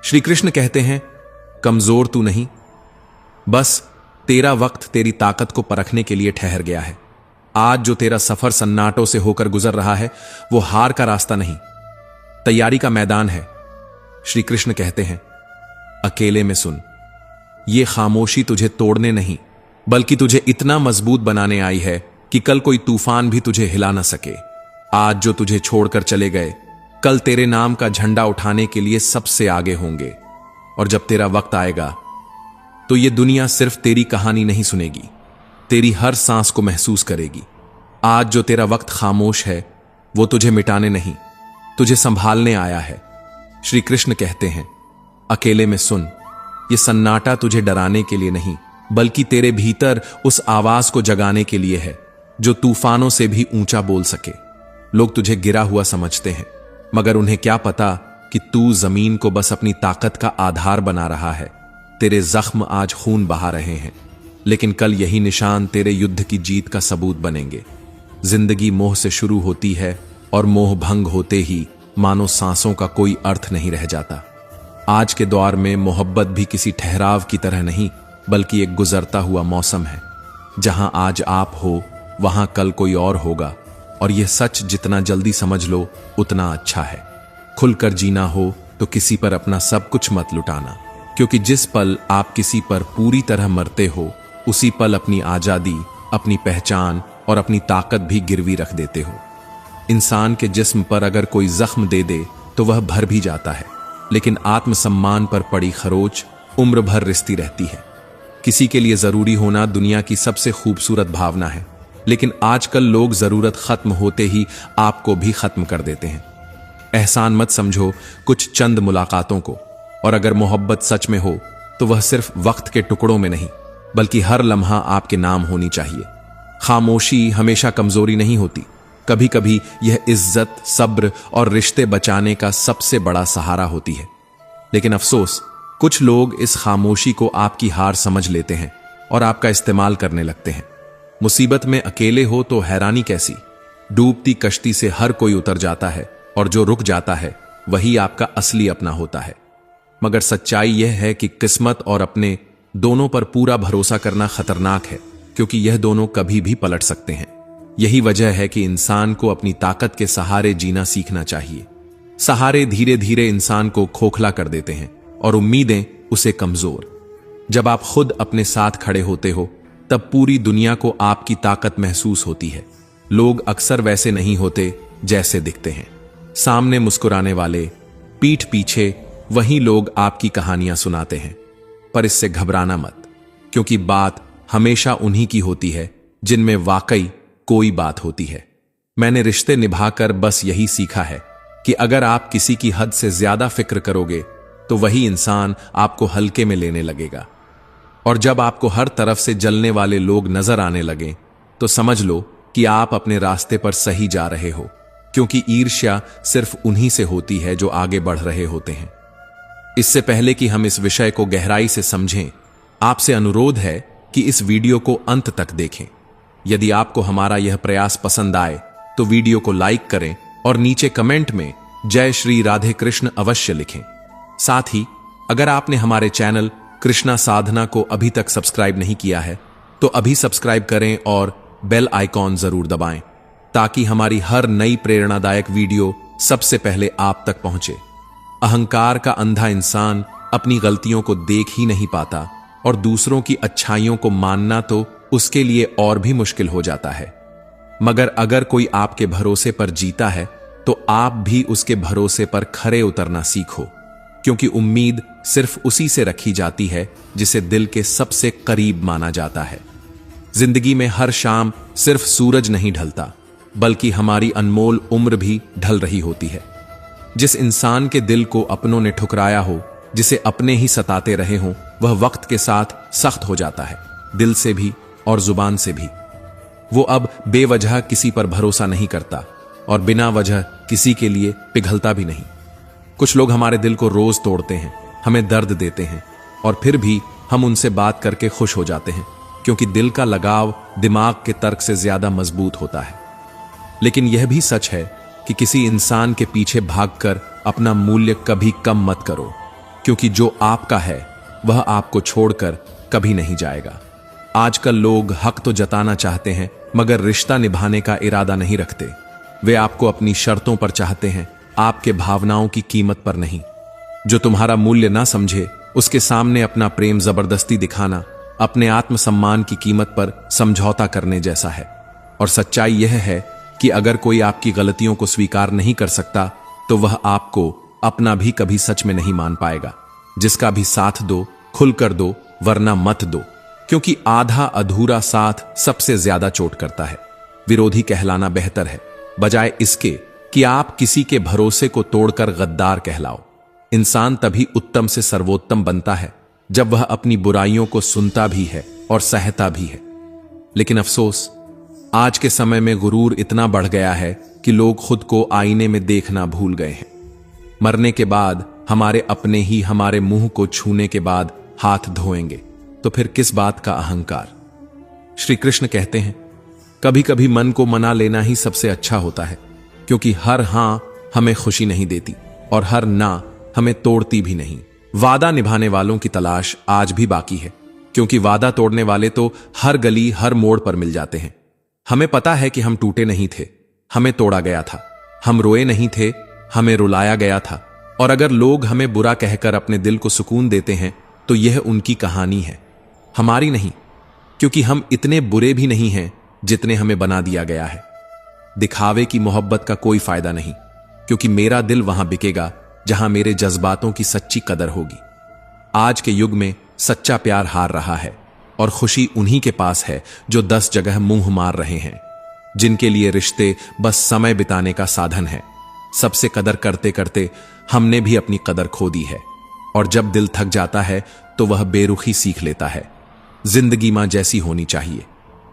श्री कृष्ण कहते हैं, कमजोर तू नहीं, बस तेरा वक्त तेरी ताकत को परखने के लिए ठहर गया है। आज जो तेरा सफर सन्नाटों से होकर गुजर रहा है वो हार का रास्ता नहीं, तैयारी का मैदान है। श्री कृष्ण कहते हैं, अकेले में सुन, ये खामोशी तुझे तोड़ने नहीं बल्कि तुझे इतना मजबूत बनाने आई है कि कल कोई तूफान भी तुझे हिला न सके। आज जो तुझे छोड़कर चले गए कल तेरे नाम का झंडा उठाने के लिए सबसे आगे होंगे। और जब तेरा वक्त आएगा तो ये दुनिया सिर्फ तेरी कहानी नहीं सुनेगी, तेरी हर सांस को महसूस करेगी। आज जो तेरा वक्त खामोश है वो तुझे मिटाने नहीं, तुझे संभालने आया है। श्री कृष्ण कहते हैं, अकेले में सुन, ये सन्नाटा तुझे डराने के लिए नहीं बल्कि तेरे भीतर उस आवाज को जगाने के लिए है जो तूफानों से भी ऊंचा बोल सके। लोग तुझे गिरा हुआ समझते हैं, मगर उन्हें क्या पता कि तू जमीन को बस अपनी ताकत का आधार बना रहा है। तेरे जख्म आज खून बहा रहे हैं, लेकिन कल यही निशान तेरे युद्ध की जीत का सबूत बनेंगे। जिंदगी मोह से शुरू होती है और मोह भंग होते ही मानो सांसों का कोई अर्थ नहीं रह जाता। आज के दौर में मोहब्बत भी किसी ठहराव की तरह नहीं बल्कि एक गुजरता हुआ मौसम है। जहां आज आप हो वहां कल कोई और होगा, और यह सच जितना जल्दी समझ लो उतना अच्छा है। खुलकर जीना हो तो किसी पर अपना सब कुछ मत लुटाना, क्योंकि जिस पल आप किसी पर पूरी तरह मरते हो उसी पल अपनी आजादी, अपनी पहचान और अपनी ताकत भी गिरवी रख देते हो। इंसान के जिस्म पर अगर कोई जख्म दे दे तो वह भर भी जाता है, लेकिन आत्मसम्मान पर पड़ी खरोच उम्र भर रिश्ती रहती है। किसी के लिए जरूरी होना दुनिया की सबसे खूबसूरत भावना है, लेकिन आजकल लोग जरूरत खत्म होते ही आपको भी खत्म कर देते हैं। एहसान मत समझो कुछ चंद मुलाकातों को, और अगर मोहब्बत सच में हो तो वह सिर्फ वक्त के टुकड़ों में नहीं बल्कि हर लम्हा आपके नाम होनी चाहिए। खामोशी हमेशा कमजोरी नहीं होती, कभी कभी यह इज्जत, सब्र और रिश्ते बचाने का सबसे बड़ा सहारा होती है। लेकिन अफसोस, कुछ लोग इस खामोशी को आपकी हार समझ लेते हैं और आपका इस्तेमाल करने लगते हैं। मुसीबत में अकेले हो तो हैरानी कैसी, डूबती कश्ती से हर कोई उतर जाता है और जो रुक जाता है वही आपका असली अपना होता है। मगर सच्चाई यह है कि किस्मत और अपने दोनों पर पूरा भरोसा करना खतरनाक है, क्योंकि यह दोनों कभी भी पलट सकते हैं। यही वजह है कि इंसान को अपनी ताकत के सहारे जीना सीखना चाहिए। सहारे धीरे धीरे इंसान को खोखला कर देते हैं और उम्मीदें उसे कमजोर। जब आप खुद अपने साथ खड़े होते हो तब पूरी दुनिया को आपकी ताकत महसूस होती है। लोग अक्सर वैसे नहीं होते जैसे दिखते हैं। सामने मुस्कुराने वाले, पीठ पीछे वही लोग आपकी कहानियां सुनाते हैं। पर इससे घबराना मत, क्योंकि बात हमेशा उन्हीं की होती है जिनमें वाकई कोई बात होती है। मैंने रिश्ते निभाकर बस यही सीखा है कि अगर आप किसी की हद से ज्यादा फिक्र करोगे तो वही इंसान आपको हल्के में लेने लगेगा। और जब आपको हर तरफ से जलने वाले लोग नजर आने लगें तो समझ लो कि आप अपने रास्ते पर सही जा रहे हो, क्योंकि ईर्ष्या सिर्फ उन्हीं से होती है जो आगे बढ़ रहे होते हैं। इससे पहले कि हम इस विषय को गहराई से समझें, आपसे अनुरोध है कि इस वीडियो को अंत तक देखें। यदि आपको हमारा यह प्रयास पसंद आए तो वीडियो को लाइक करें और नीचे कमेंट में जय श्री राधे कृष्ण अवश्य लिखें। साथ ही अगर आपने हमारे चैनल कृष्णा साधना को अभी तक सब्सक्राइब नहीं किया है तो अभी सब्सक्राइब करें और बेल आइकॉन जरूर दबाएं, ताकि हमारी हर नई प्रेरणादायक वीडियो सबसे पहले आप तक पहुंचे। अहंकार का अंधा इंसान अपनी गलतियों को देख ही नहीं पाता और दूसरों की अच्छाइयों को मानना तो उसके लिए और भी मुश्किल हो जाता है। मगर अगर कोई आपके भरोसे पर जीता है तो आप भी उसके भरोसे पर खरे उतरना सीखो, क्योंकि उम्मीद सिर्फ उसी से रखी जाती है जिसे दिल के सबसे करीब माना जाता है। जिंदगी में हर शाम सिर्फ सूरज नहीं ढलता, बल्कि हमारी अनमोल उम्र भी ढल रही होती है। जिस इंसान के दिल को अपनों ने ठुकराया हो, जिसे अपने ही सताते रहे हों, वह वक्त के साथ सख्त हो जाता है, दिल से भी और जुबान से भी। वो अब बेवजह किसी पर भरोसा नहीं करता और बिना वजह किसी के लिए पिघलता भी नहीं। कुछ लोग हमारे दिल को रोज तोड़ते हैं, हमें दर्द देते हैं, और फिर भी हम उनसे बात करके खुश हो जाते हैं, क्योंकि दिल का लगाव दिमाग के तर्क से ज्यादा मजबूत होता है। लेकिन यह भी सच है कि किसी इंसान के पीछे भागकर अपना मूल्य कभी कम मत करो, क्योंकि जो आपका है वह आपको छोड़कर कभी नहीं जाएगा। आजकल लोग हक तो जताना चाहते हैं मगर रिश्ता निभाने का इरादा नहीं रखते। वे आपको अपनी शर्तों पर चाहते हैं, आपके भावनाओं की कीमत पर नहीं। जो तुम्हारा मूल्य ना समझे उसके सामने अपना प्रेम जबरदस्ती दिखाना अपने आत्मसम्मान की कीमत पर समझौता करने जैसा है। और सच्चाई यह है कि अगर कोई आपकी गलतियों को स्वीकार नहीं कर सकता तो वह आपको अपना भी कभी सच में नहीं मान पाएगा। जिसका भी साथ दो, खुलकर दो, वरना मत दो, क्योंकि आधा अधूरा साथ सबसे ज्यादा चोट करता है। विरोधी कहलाना बेहतर है बजाय इसके कि आप किसी के भरोसे को तोड़कर गद्दार कहलाओ। इंसान तभी उत्तम से सर्वोत्तम बनता है जब वह अपनी बुराइयों को सुनता भी है और सहता भी है। लेकिन अफसोस, आज के समय में गुरूर इतना बढ़ गया है कि लोग खुद को आईने में देखना भूल गए हैं। मरने के बाद हमारे अपने ही हमारे मुंह को छूने के बाद हाथ धोएंगे, तो फिर किस बात का अहंकार। श्री कृष्ण कहते हैं, कभी कभी मन को मना लेना ही सबसे अच्छा होता है, क्योंकि हर हां हमें खुशी नहीं देती और हर ना हमें तोड़ती भी नहीं। वादा निभाने वालों की तलाश आज भी बाकी है, क्योंकि वादा तोड़ने वाले तो हर गली हर मोड़ पर मिल जाते हैं। हमें पता है कि हम टूटे नहीं थे, हमें तोड़ा गया था। हम रोए नहीं थे, हमें रुलाया गया था। और अगर लोग हमें बुरा कहकर अपने दिल को सुकून देते हैं तो यह उनकी कहानी है, हमारी नहीं, क्योंकि हम इतने बुरे भी नहीं हैं जितने हमें बना दिया गया है। दिखावे की मोहब्बत का कोई फायदा नहीं, क्योंकि मेरा दिल वहां बिकेगा जहां मेरे जज्बातों की सच्ची कदर होगी। आज के युग में सच्चा प्यार हार रहा है और खुशी उन्हीं के पास है जो 10 जगह मुंह मार रहे हैं, जिनके लिए रिश्ते बस समय बिताने का साधन है। सबसे कदर करते करते हमने भी अपनी कदर खो दी है, और जब दिल थक जाता है तो वह बेरुखी सीख लेता है। जिंदगी मां जैसी होनी चाहिए,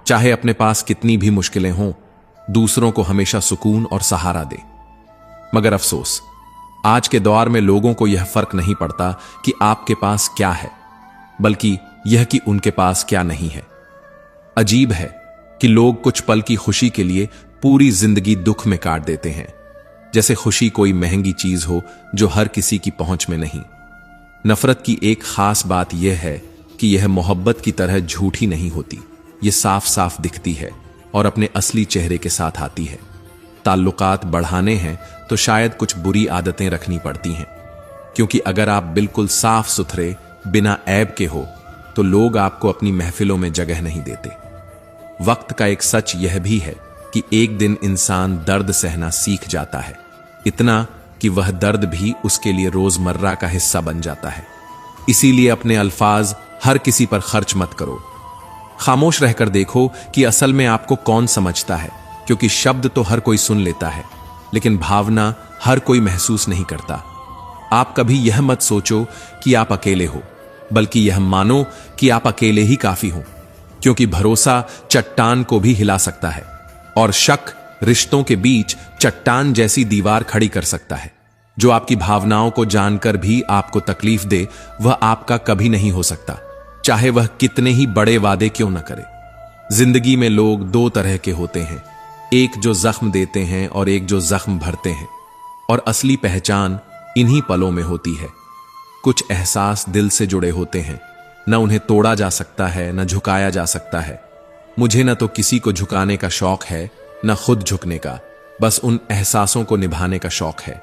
चाहे अपने पास कितनी भी मुश्किलें हों, दूसरों को हमेशा सुकून और सहारा दे। मगर अफसोस, आज के दौर में लोगों को यह फर्क नहीं पड़ता कि आपके पास क्या है, बल्कि यह कि उनके पास क्या नहीं है। अजीब है कि लोग कुछ पल की खुशी के लिए पूरी जिंदगी दुख में काट देते हैं, जैसे खुशी कोई महंगी चीज हो जो हर किसी की पहुंच में नहीं। नफरत की एक खास बात यह है कि यह मोहब्बत की तरह झूठी नहीं होती, यह साफ साफ दिखती है और अपने असली चेहरे के साथ आती है। ताल्लुकात बढ़ाने हैं तो शायद कुछ बुरी आदतें रखनी पड़ती हैं, क्योंकि अगर आप बिल्कुल साफ सुथरे बिना ऐब के हो तो लोग आपको अपनी महफिलों में जगह नहीं देते। वक्त का एक सच यह भी है कि एक दिन इंसान दर्द सहना सीख जाता है, इतना कि वह दर्द भी उसके लिए रोजमर्रा का हिस्सा बन जाता है। इसीलिए अपने अल्फाज हर किसी पर खर्च मत करो। खामोश रहकर देखो कि असल में आपको कौन समझता है, क्योंकि शब्द तो हर कोई सुन लेता है, लेकिन भावना हर कोई महसूस नहीं करता। आप कभी यह मत सोचो कि आप अकेले हो, बल्कि यह मानो कि आप अकेले ही काफी हो, क्योंकि भरोसा चट्टान को भी हिला सकता है और शक रिश्तों के बीच चट्टान जैसी दीवार खड़ी कर सकता है। जो आपकी भावनाओं को जानकर भी आपको तकलीफ दे, वह आपका कभी नहीं हो सकता, चाहे वह कितने ही बड़े वादे क्यों न करे। जिंदगी में लोग दो तरह के होते हैं, एक जो जख्म देते हैं और एक जो जख्म भरते हैं, और असली पहचान इन्हीं पलों में होती है। कुछ एहसास दिल से जुड़े होते हैं, न उन्हें तोड़ा जा सकता है न झुकाया जा सकता है। मुझे न तो किसी को झुकाने का शौक है न खुद झुकने का, बस उन एहसासों को निभाने का शौक है।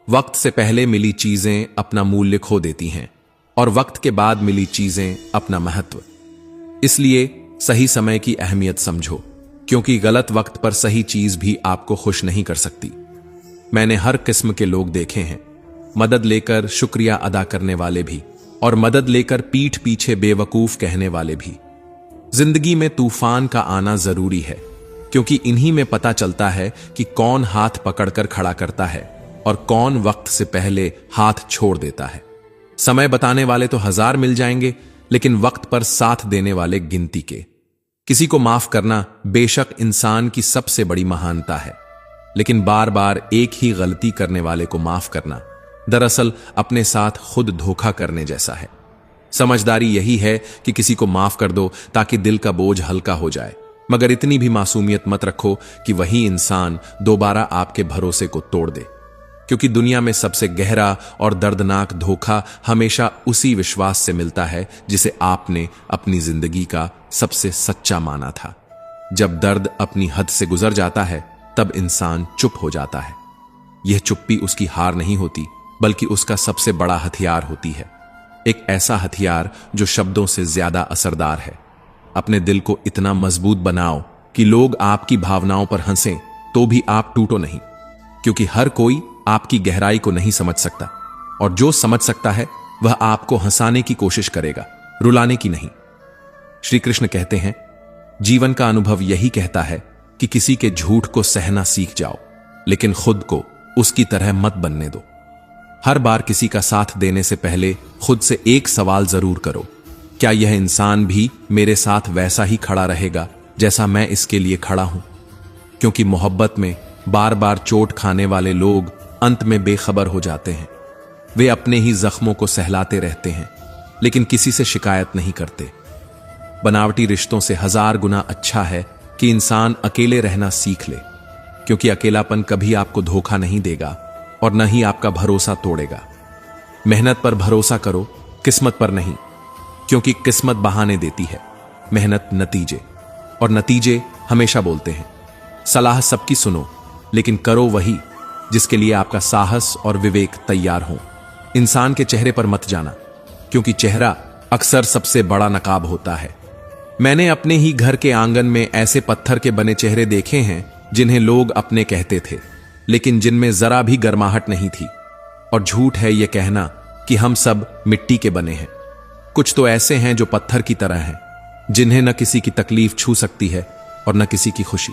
वक्त से पहले मिली चीजें अपना मूल्य खो देती हैं और वक्त के बाद मिली चीजें अपना महत्व। इसलिए सही समय की अहमियत समझो, क्योंकि गलत वक्त पर सही चीज भी आपको खुश नहीं कर सकती। मैंने हर किस्म के लोग देखे हैं, मदद लेकर शुक्रिया अदा करने वाले भी और मदद लेकर पीठ पीछे बेवकूफ कहने वाले भी। जिंदगी में तूफान का आना जरूरी है, क्योंकि इन्हीं में पता चलता है कि कौन हाथ पकड़कर खड़ा करता है और कौन वक्त से पहले हाथ छोड़ देता है। समय बताने वाले तो 1000 मिल जाएंगे, लेकिन वक्त पर साथ देने वाले गिनती के। किसी को माफ करना बेशक इंसान की सबसे बड़ी महानता है, लेकिन बार बार एक ही गलती करने वाले को माफ करना दरअसल अपने साथ खुद धोखा करने जैसा है। समझदारी यही है कि किसी को माफ कर दो ताकि दिल का बोझ हल्का हो जाए, मगर इतनी भी मासूमियत मत रखो कि वही इंसान दोबारा आपके भरोसे को तोड़ दे। क्योंकि दुनिया में सबसे गहरा और दर्दनाक धोखा हमेशा उसी विश्वास से मिलता है जिसे आपने अपनी जिंदगी का सबसे सच्चा माना था। जब दर्द अपनी हद से गुजर जाता है तब इंसान चुप हो जाता है। यह चुप्पी उसकी हार नहीं होती, बल्कि उसका सबसे बड़ा हथियार होती है। एक ऐसा हथियार जो शब्दों से ज्यादा असरदार है। अपने दिल को इतना मजबूत बनाओ कि लोग आपकी भावनाओं पर हंसें तो भी आप टूटो नहीं, क्योंकि हर कोई आपकी गहराई को नहीं समझ सकता, और जो समझ सकता है वह आपको हंसाने की कोशिश करेगा, रुलाने की नहीं। श्री कृष्ण कहते हैं, जीवन का अनुभव यही कहता है कि किसी के झूठ को सहना सीख जाओ, लेकिन खुद को उसकी तरह मत बनने दो। हर बार किसी का साथ देने से पहले खुद से एक सवाल जरूर करो, क्या यह इंसान भी मेरे साथ वैसा ही खड़ा रहेगा जैसा मैं इसके लिए खड़ा हूं? क्योंकि मोहब्बत में बार बार चोट खाने वाले लोग अंत में बेखबर हो जाते हैं। वे अपने ही जख्मों को सहलाते रहते हैं, लेकिन किसी से शिकायत नहीं करते। बनावटी रिश्तों से 1000 गुना अच्छा है कि इंसान अकेले रहना सीख ले, क्योंकि अकेलापन कभी आपको धोखा नहीं देगा और न ही आपका भरोसा तोड़ेगा। मेहनत पर भरोसा करो, किस्मत पर नहीं, क्योंकि किस्मत बहाने देती है, मेहनत नतीजे, और नतीजे हमेशा बोलते हैं। सलाह सबकी सुनो, लेकिन करो वही जिसके लिए आपका साहस और विवेक तैयार हो। इंसान के चेहरे पर मत जाना, क्योंकि चेहरा अक्सर सबसे बड़ा नकाब होता है। मैंने अपने ही घर के आंगन में ऐसे पत्थर के बने चेहरे देखे हैं जिन्हें लोग अपने कहते थे, लेकिन जिनमें जरा भी गर्माहट नहीं थी। और झूठ है यह कहना कि हम सब मिट्टी के बने हैं। कुछ तो ऐसे हैं जो पत्थर की तरह हैं, जिन्हें न किसी की तकलीफ छू सकती है और न किसी की खुशी।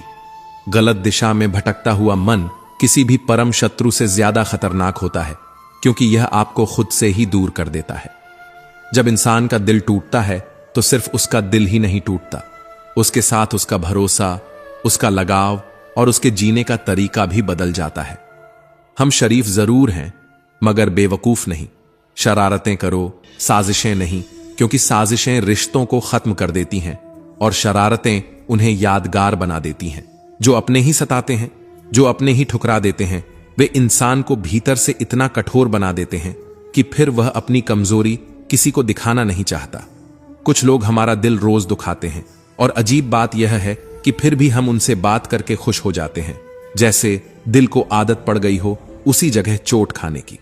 गलत दिशा में भटकता हुआ मन किसी भी परम शत्रु से ज्यादा खतरनाक होता है, क्योंकि यह आपको खुद से ही दूर कर देता है। जब इंसान का दिल टूटता है तो सिर्फ उसका दिल ही नहीं टूटता, उसके साथ उसका भरोसा, उसका लगाव और उसके जीने का तरीका भी बदल जाता है। हम शरीफ जरूर हैं, मगर बेवकूफ नहीं। शरारतें करो, साजिशें नहीं, क्योंकि साजिशें रिश्तों को खत्म कर देती हैं और शरारतें उन्हें यादगार बना देती हैं। जो अपने ही सताते हैं, जो अपने ही ठुकरा देते हैं, वे इंसान को भीतर से इतना कठोर बना देते हैं कि फिर वह अपनी कमजोरी किसी को दिखाना नहीं चाहता। कुछ लोग हमारा दिल रोज दुखाते हैं, और अजीब बात यह है कि फिर भी हम उनसे बात करके खुश हो जाते हैं, जैसे दिल को आदत पड़ गई हो उसी जगह चोट खाने की।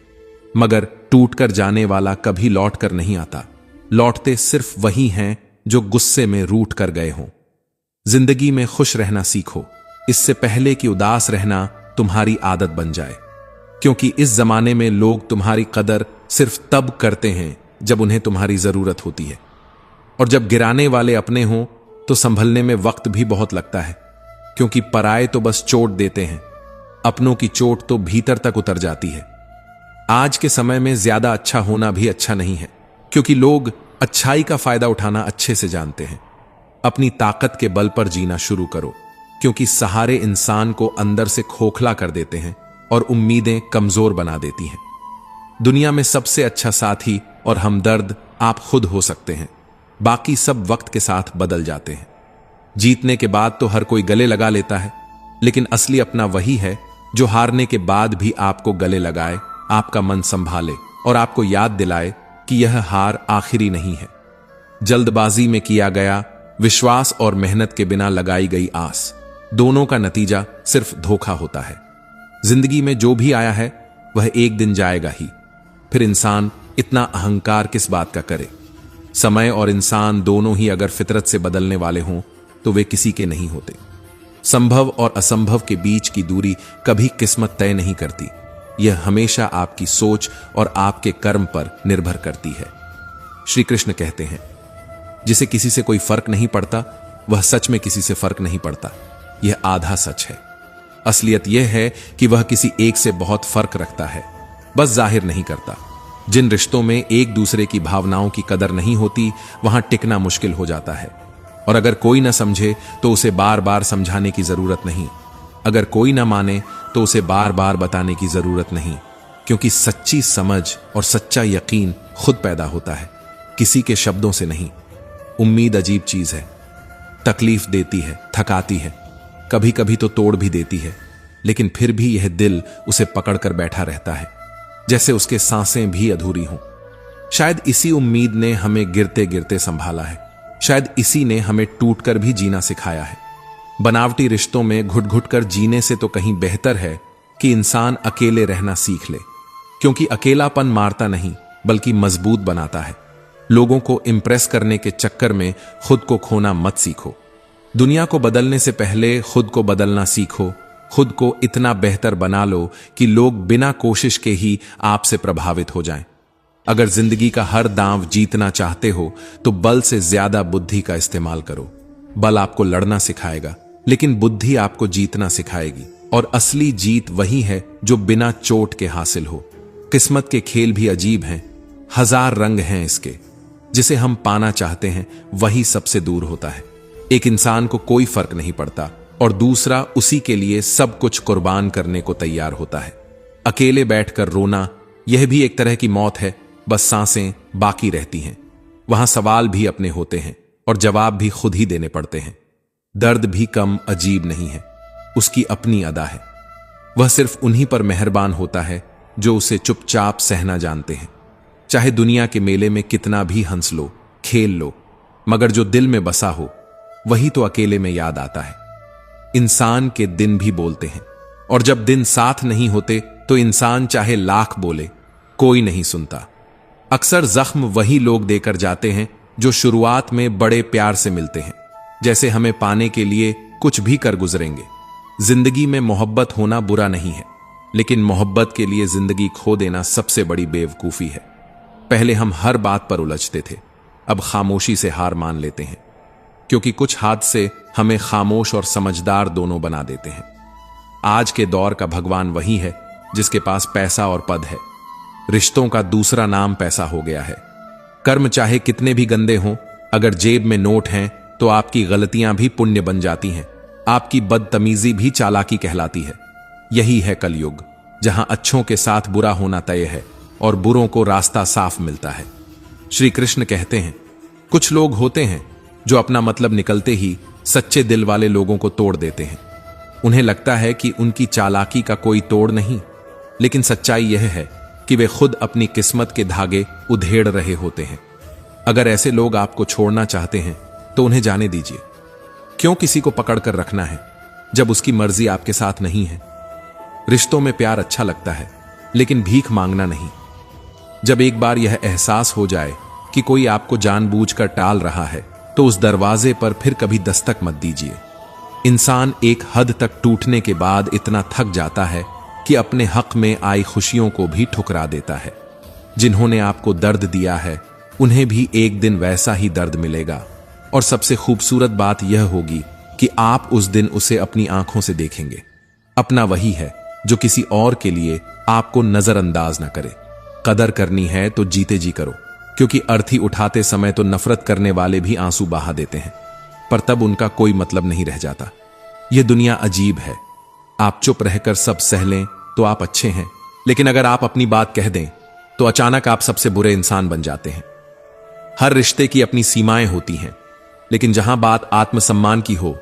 मगर टूटकर जाने वाला कभी लौट कर नहीं आता। लौटते सिर्फ वही हैं जो गुस्से में रूठ कर गए हों। जिंदगी में खुश रहना सीखो, इससे पहले कि उदास रहना तुम्हारी आदत बन जाए, क्योंकि इस जमाने में लोग तुम्हारी कदर सिर्फ तब करते हैं जब उन्हें तुम्हारी जरूरत होती है, और जब गिराने वाले अपने हों तो संभलने में वक्त भी बहुत लगता है, क्योंकि पराये तो बस चोट देते हैं, अपनों की चोट तो भीतर तक उतर जाती है। आज के समय में ज्यादा अच्छा होना भी अच्छा नहीं है, क्योंकि लोग अच्छाई का फायदा उठाना अच्छे से जानते हैं। अपनी ताकत के बल पर जीना शुरू करो, क्योंकि सहारे इंसान को अंदर से खोखला कर देते हैं और उम्मीदें कमजोर बना देती हैं। दुनिया में सबसे अच्छा साथी और हमदर्द आप खुद हो सकते हैं, बाकी सब वक्त के साथ बदल जाते हैं। जीतने के बाद तो हर कोई गले लगा लेता है, लेकिन असली अपना वही है जो हारने के बाद भी आपको गले लगाए, आपका मन संभाले और आपको याद दिलाए कि यह हार आखिरी नहीं है। जल्दबाजी में किया गया विश्वास और मेहनत के बिना लगाई गई आस, दोनों का नतीजा सिर्फ धोखा होता है। जिंदगी में जो भी आया है वह एक दिन जाएगा ही, फिर इंसान इतना अहंकार किस बात का करे। समय और इंसान दोनों ही अगर फितरत से बदलने वाले हों तो वे किसी के नहीं होते। संभव और असंभव के बीच की दूरी कभी किस्मत तय नहीं करती, यह हमेशा आपकी सोच और आपके कर्म पर निर्भर करती है। श्री कृष्ण कहते हैं, जिसे किसी से कोई फर्क नहीं पड़ता वह सच में किसी से फर्क नहीं पड़ता। यह आधा सच है। असलियत यह है कि वह किसी एक से बहुत फर्क रखता है, बस जाहिर नहीं करता। जिन रिश्तों में एक दूसरे की भावनाओं की कदर नहीं होती वहां टिकना मुश्किल हो जाता है, और अगर कोई न समझे तो उसे बार बार समझाने की जरूरत नहीं। अगर कोई न माने तो उसे बार बार बताने की जरूरत नहीं, क्योंकि सच्ची समझ और सच्चा यकीन खुद पैदा होता है, किसी के शब्दों से नहीं। उम्मीद अजीब चीज है, तकलीफ देती है, थकाती है, कभी कभी तो तोड़ भी देती है, लेकिन फिर भी यह दिल उसे पकड़कर बैठा रहता है, जैसे उसके सांसें भी अधूरी हों। शायद इसी उम्मीद ने हमें गिरते गिरते संभाला है, शायद इसी ने हमें टूटकर भी जीना सिखाया है। बनावटी रिश्तों में घुट घुट कर जीने से तो कहीं बेहतर है कि इंसान अकेले रहना सीख ले, क्योंकि अकेलापन मारता नहीं बल्कि मजबूत बनाता है। लोगों को इंप्रेस करने के चक्कर में खुद को खोना मत सीखो। दुनिया को बदलने से पहले खुद को बदलना सीखो। खुद को इतना बेहतर बना लो कि लोग बिना कोशिश के ही आपसे प्रभावित हो जाएं। अगर जिंदगी का हर दांव जीतना चाहते हो तो बल से ज्यादा बुद्धि का इस्तेमाल करो। बल आपको लड़ना सिखाएगा, लेकिन बुद्धि आपको जीतना सिखाएगी। और असली जीत वही है जो बिना चोट के हासिल हो। किस्मत के खेल भी अजीब हैं, हजार रंग हैं इसके। जिसे हम पाना चाहते हैं वही सबसे दूर होता है। एक इंसान को कोई फर्क नहीं पड़ता और दूसरा उसी के लिए सब कुछ कुर्बान करने को तैयार होता है। अकेले बैठकर रोना यह भी एक तरह की मौत है, बस सांसें बाकी रहती हैं। वहां सवाल भी अपने होते हैं और जवाब भी खुद ही देने पड़ते हैं। दर्द भी कम अजीब नहीं है, उसकी अपनी अदा है। वह सिर्फ उन्हीं पर मेहरबान होता है जो उसे चुपचाप सहना जानते हैं। चाहे दुनिया के मेले में कितना भी हंस लो, खेल लो, मगर जो दिल में बसा हो वही तो अकेले में याद आता है। इंसान के दिन भी बोलते हैं, और जब दिन साथ नहीं होते तो इंसान चाहे लाख बोले, कोई नहीं सुनता। अक्सर जख्म वही लोग देकर जाते हैं जो शुरुआत में बड़े प्यार से मिलते हैं, जैसे हमें पाने के लिए कुछ भी कर गुजरेंगे। जिंदगी में मोहब्बत होना बुरा नहीं है, लेकिन मोहब्बत के लिए जिंदगी खो देना सबसे बड़ी बेवकूफी है। पहले हम हर बात पर उलझते थे, अब खामोशी से हार मान लेते हैं, क्योंकि कुछ हादसे हमें खामोश और समझदार दोनों बना देते हैं। आज के दौर का भगवान वही है जिसके पास पैसा और पद है। रिश्तों का दूसरा नाम पैसा हो गया है। कर्म चाहे कितने भी गंदे हों, अगर जेब में नोट हैं तो आपकी गलतियां भी पुण्य बन जाती हैं, आपकी बदतमीजी भी चालाकी कहलाती है। यही है कलयुग, जहां अच्छों के साथ बुरा होना तय है और बुरों को रास्ता साफ मिलता है। श्री कृष्ण कहते हैं, कुछ लोग होते हैं जो अपना मतलब निकलते ही सच्चे दिल वाले लोगों को तोड़ देते हैं। उन्हें लगता है कि उनकी चालाकी का कोई तोड़ नहीं, लेकिन सच्चाई यह है कि वे खुद अपनी किस्मत के धागे उधेड़ रहे होते हैं। अगर ऐसे लोग आपको छोड़ना चाहते हैं तो उन्हें जाने दीजिए। क्यों किसी को पकड़कर रखना है जब उसकी मर्जी आपके साथ नहीं है? रिश्तों में प्यार अच्छा लगता है, लेकिन भीख मांगना नहीं। जब एक बार यह एहसास हो जाए कि कोई आपको जानबूझकर टाल रहा है तो उस दरवाजे पर फिर कभी दस्तक मत दीजिए। इंसान एक हद तक टूटने के बाद इतना थक जाता है कि अपने हक में आई खुशियों को भी ठुकरा देता है। जिन्होंने आपको दर्द दिया है उन्हें भी एक दिन वैसा ही दर्द मिलेगा, और सबसे खूबसूरत बात यह होगी कि आप उस दिन उसे अपनी आंखों से देखेंगे। अपना वही है जो किसी और के लिए आपको नजरअंदाज न करे। कदर करनी है तो जीते जी करो, क्योंकि अर्थी उठाते समय तो नफरत करने वाले भी आंसू बहा देते हैं, पर तब उनका कोई मतलब नहीं रह जाता। यह दुनिया अजीब है। आप चुप रहकर सब सह लें तो आप अच्छे हैं, लेकिन अगर आप अपनी बात कह दें तो अचानक आप सबसे बुरे इंसान बन जाते हैं। हर रिश्ते की अपनी सीमाएं होती हैं, लेकिन जहां बात आत्मसम्मान की हो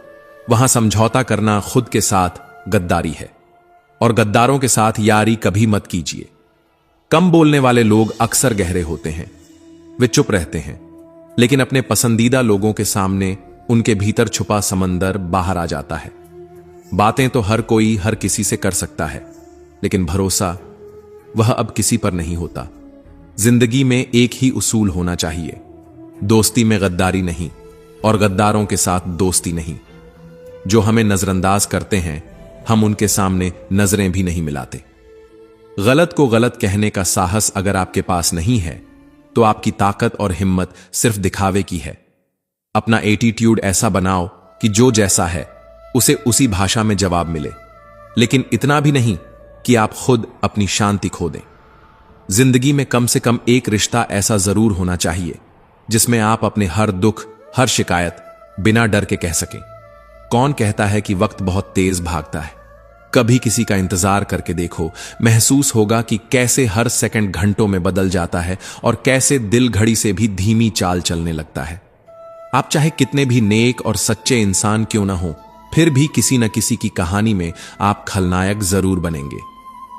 वहां समझौता करना खुद के साथ गद्दारी है, और गद्दारों के साथ यारी कभी मत कीजिए। कम बोलने वाले लोग अक्सर गहरे होते हैं। वे चुप रहते हैं, लेकिन अपने पसंदीदा लोगों के सामने उनके भीतर छुपा समंदर बाहर आ जाता है। बातें तो हर कोई हर किसी से कर सकता है, लेकिन भरोसा वह अब किसी पर नहीं होता। जिंदगी में एक ही उसूल होना चाहिए, दोस्ती में गद्दारी नहीं और गद्दारों के साथ दोस्ती नहीं। जो हमें नजरअंदाज करते हैं हम उनके सामने नजरें भी नहीं मिलाते। गलत को गलत कहने का साहस अगर आपके पास नहीं है तो आपकी ताकत और हिम्मत सिर्फ दिखावे की है। अपना एटीट्यूड ऐसा बनाओ कि जो जैसा है उसे उसी भाषा में जवाब मिले, लेकिन इतना भी नहीं कि आप खुद अपनी शांति खो दें। जिंदगी में कम से कम एक रिश्ता ऐसा जरूर होना चाहिए जिसमें आप अपने हर दुख, हर शिकायत बिना डर के कह सकें। कौन कहता है कि वक्त बहुत तेज भागता है? कभी किसी का इंतजार करके देखो, महसूस होगा कि कैसे हर सेकंड घंटों में बदल जाता है और कैसे दिल घड़ी से भी धीमी चाल चलने लगता है। आप चाहे कितने भी नेक और सच्चे इंसान क्यों ना हो, फिर भी किसी न किसी की कहानी में आप खलनायक जरूर बनेंगे,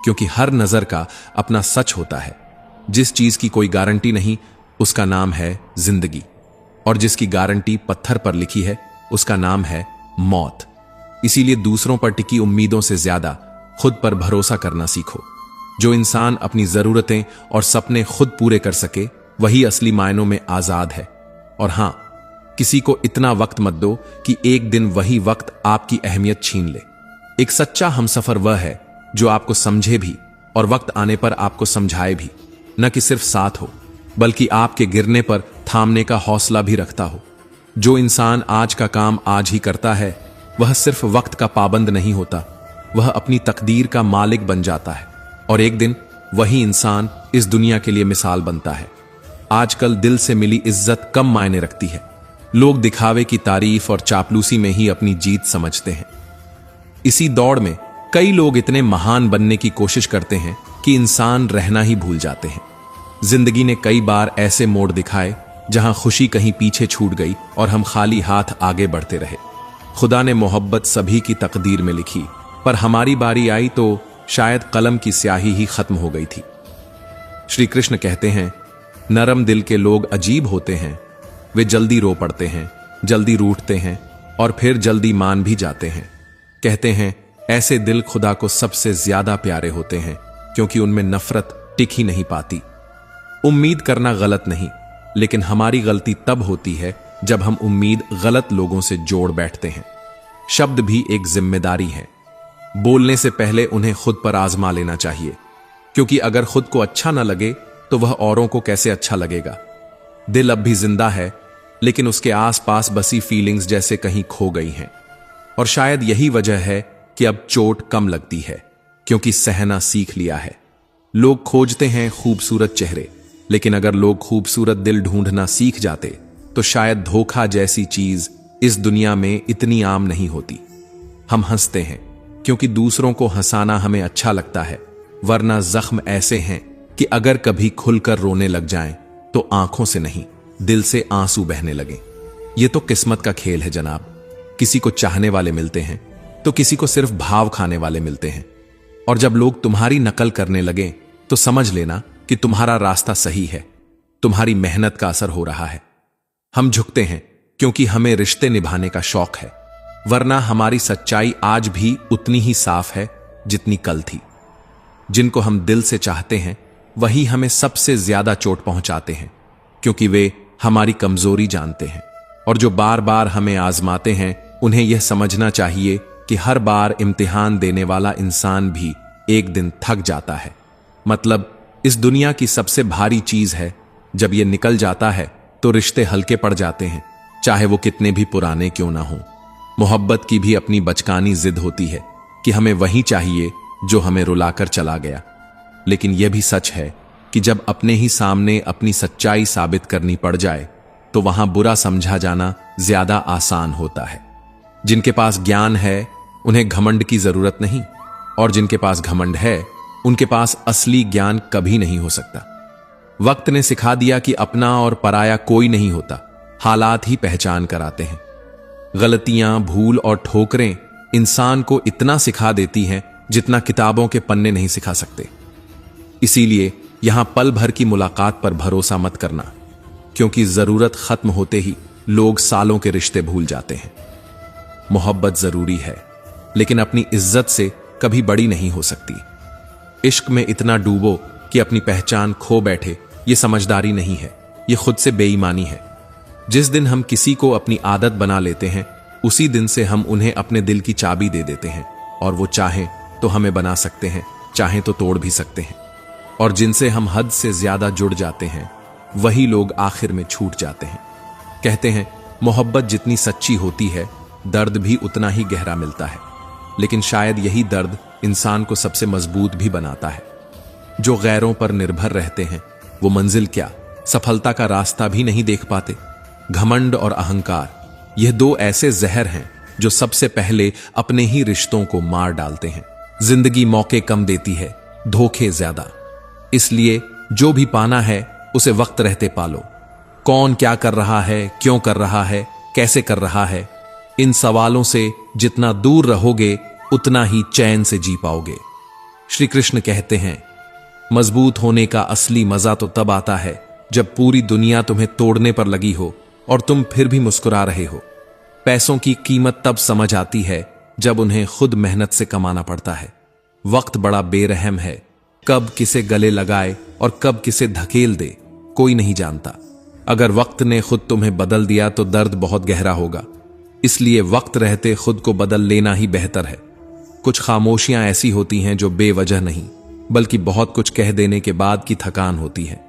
क्योंकि हर नजर का अपना सच होता है। जिस चीज की कोई गारंटी नहीं, उसका नाम है जिंदगी, और जिसकी गारंटी पत्थर पर लिखी है, उसका नाम है मौत। इसीलिए दूसरों पर टिकी उम्मीदों से ज्यादा खुद पर भरोसा करना सीखो। जो इंसान अपनी जरूरतें और सपने खुद पूरे कर सके, वही असली मायनों में आजाद है। और हां, किसी को इतना वक्त मत दो कि एक दिन वही वक्त आपकी अहमियत छीन ले। एक सच्चा हमसफर वह है जो आपको समझे भी और वक्त आने पर आपको समझाए भी, न कि सिर्फ साथ हो, बल्कि आपके गिरने पर थामने का हौसला भी रखता हो। जो इंसान आज का काम आज ही करता है, वह सिर्फ वक्त का पाबंद नहीं होता, वह अपनी तकदीर का मालिक बन जाता है। और एक दिन वही इंसान इस दुनिया के लिए मिसाल बनता है। आजकल दिल से मिली इज्जत कम मायने रखती है। लोग दिखावे की तारीफ और चापलूसी में ही अपनी जीत समझते हैं। इसी दौड़ में कई लोग इतने महान बनने की कोशिश करते हैं कि इंसान रहना ही भूल जाते हैं। जिंदगी ने कई बार ऐसे मोड़ दिखाए जहां खुशी कहीं पीछे छूट गई और हम खाली हाथ आगे बढ़ते रहे। खुदा ने मोहब्बत सभी की तकदीर में लिखी, पर हमारी बारी आई तो शायद कलम की स्याही ही खत्म हो गई थी। श्री कृष्ण कहते हैं, नरम दिल के लोग अजीब होते हैं। वे जल्दी रो पड़ते हैं, जल्दी रूठते हैं और फिर जल्दी मान भी जाते हैं। कहते हैं, ऐसे दिल खुदा को सबसे ज्यादा प्यारे होते हैं, क्योंकि उनमें नफरत टिक ही नहीं पाती। उम्मीद करना गलत नहीं, लेकिन हमारी गलती तब होती है जब हम उम्मीद गलत लोगों से जोड़ बैठते हैं। शब्द भी एक जिम्मेदारी है। बोलने से पहले उन्हें खुद पर आजमा लेना चाहिए, क्योंकि अगर खुद को अच्छा न लगे तो वह औरों को कैसे अच्छा लगेगा। दिल अब भी जिंदा है, लेकिन उसके आसपास बसी फीलिंग्स जैसे कहीं खो गई हैं। और शायद यही वजह है कि अब चोट कम लगती है, क्योंकि सहना सीख लिया है। लोग खोजते हैं खूबसूरत चेहरे, लेकिन अगर लोग खूबसूरत दिल ढूंढना सीख जाते तो शायद धोखा जैसी चीज इस दुनिया में इतनी आम नहीं होती। हम हंसते हैं क्योंकि दूसरों को हंसाना हमें अच्छा लगता है, वरना जख्म ऐसे हैं कि अगर कभी खुलकर रोने लग जाएं तो आंखों से नहीं, दिल से आंसू बहने लगे। ये तो किस्मत का खेल है जनाब। किसी को चाहने वाले मिलते हैं तो किसी को सिर्फ भाव खाने वाले मिलते हैं। और जब लोग तुम्हारी नकल करने लगे तो समझ लेना कि तुम्हारा रास्ता सही है, तुम्हारी मेहनत का असर हो रहा है। हम झुकते हैं क्योंकि हमें रिश्ते निभाने का शौक है, वरना हमारी सच्चाई आज भी उतनी ही साफ है जितनी कल थी। जिनको हम दिल से चाहते हैं वही हमें सबसे ज्यादा चोट पहुंचाते हैं, क्योंकि वे हमारी कमजोरी जानते हैं। और जो बार बार हमें आजमाते हैं, उन्हें यह समझना चाहिए कि हर बार इम्तिहान देने वाला इंसान भी एक दिन थक जाता है। मतलब इस दुनिया की सबसे भारी चीज है, जब यह निकल जाता है तो रिश्ते हल्के पड़ जाते हैं, चाहे वो कितने भी पुराने क्यों ना हो। मोहब्बत की भी अपनी बचकानी जिद होती है कि हमें वही चाहिए जो हमें रुलाकर चला गया। लेकिन यह भी सच है कि जब अपने ही सामने अपनी सच्चाई साबित करनी पड़ जाए तो वहां बुरा समझा जाना ज्यादा आसान होता है। जिनके पास ज्ञान है उन्हें घमंड की जरूरत नहीं, और जिनके पास घमंड है उनके पास असली ज्ञान कभी नहीं हो सकता। वक्त ने सिखा दिया कि अपना और पराया कोई नहीं होता, हालात ही पहचान कराते हैं। गलतियां, भूल और ठोकरें इंसान को इतना सिखा देती हैं जितना किताबों के पन्ने नहीं सिखा सकते। इसीलिए यहां पल भर की मुलाकात पर भरोसा मत करना, क्योंकि जरूरत खत्म होते ही लोग सालों के रिश्ते भूल जाते हैं। मोहब्बत जरूरी है, लेकिन अपनी इज्जत से कभी बड़ी नहीं हो सकती। इश्क में इतना डूबो कि अपनी पहचान खो बैठे, यह समझदारी नहीं है, यह खुद से बेईमानी है। जिस दिन हम किसी को अपनी आदत बना लेते हैं, उसी दिन से हम उन्हें अपने दिल की चाबी दे देते हैं, और वो चाहें तो हमें बना सकते हैं, चाहें तो तोड़ भी सकते हैं। और जिनसे हम हद से ज्यादा जुड़ जाते हैं, वही लोग आखिर में छूट जाते हैं। कहते हैं मोहब्बत जितनी सच्ची होती है, दर्द भी उतना ही गहरा मिलता है। लेकिन शायद यही दर्द इंसान को सबसे मजबूत भी बनाता है। जो गैरों पर निर्भर रहते हैं, वो मंजिल क्या, सफलता का रास्ता भी नहीं देख पाते। घमंड और अहंकार, यह दो ऐसे जहर हैं जो सबसे पहले अपने ही रिश्तों को मार डालते हैं। जिंदगी मौके कम देती है, धोखे ज्यादा। इसलिए जो भी पाना है उसे वक्त रहते पालो। कौन क्या कर रहा है, क्यों कर रहा है, कैसे कर रहा है, इन सवालों से जितना दूर रहोगे उतना ही चैन से जी पाओगे। श्री कृष्ण कहते हैं, मजबूत होने का असली मजा तो तब आता है जब पूरी दुनिया तुम्हें तोड़ने पर लगी हो और तुम फिर भी मुस्कुरा रहे हो। पैसों की कीमत तब समझ आती है जब उन्हें खुद मेहनत से कमाना पड़ता है। वक्त बड़ा बेरहम है, कब किसे गले लगाए और कब किसे धकेल दे कोई नहीं जानता। अगर वक्त ने खुद तुम्हें बदल दिया तो दर्द बहुत गहरा होगा, इसलिए वक्त रहते खुद को बदल लेना ही बेहतर है। कुछ खामोशियां ऐसी होती हैं जो बेवजह नहीं बल्कि बहुत कुछ कह देने के बाद की थकान होती है।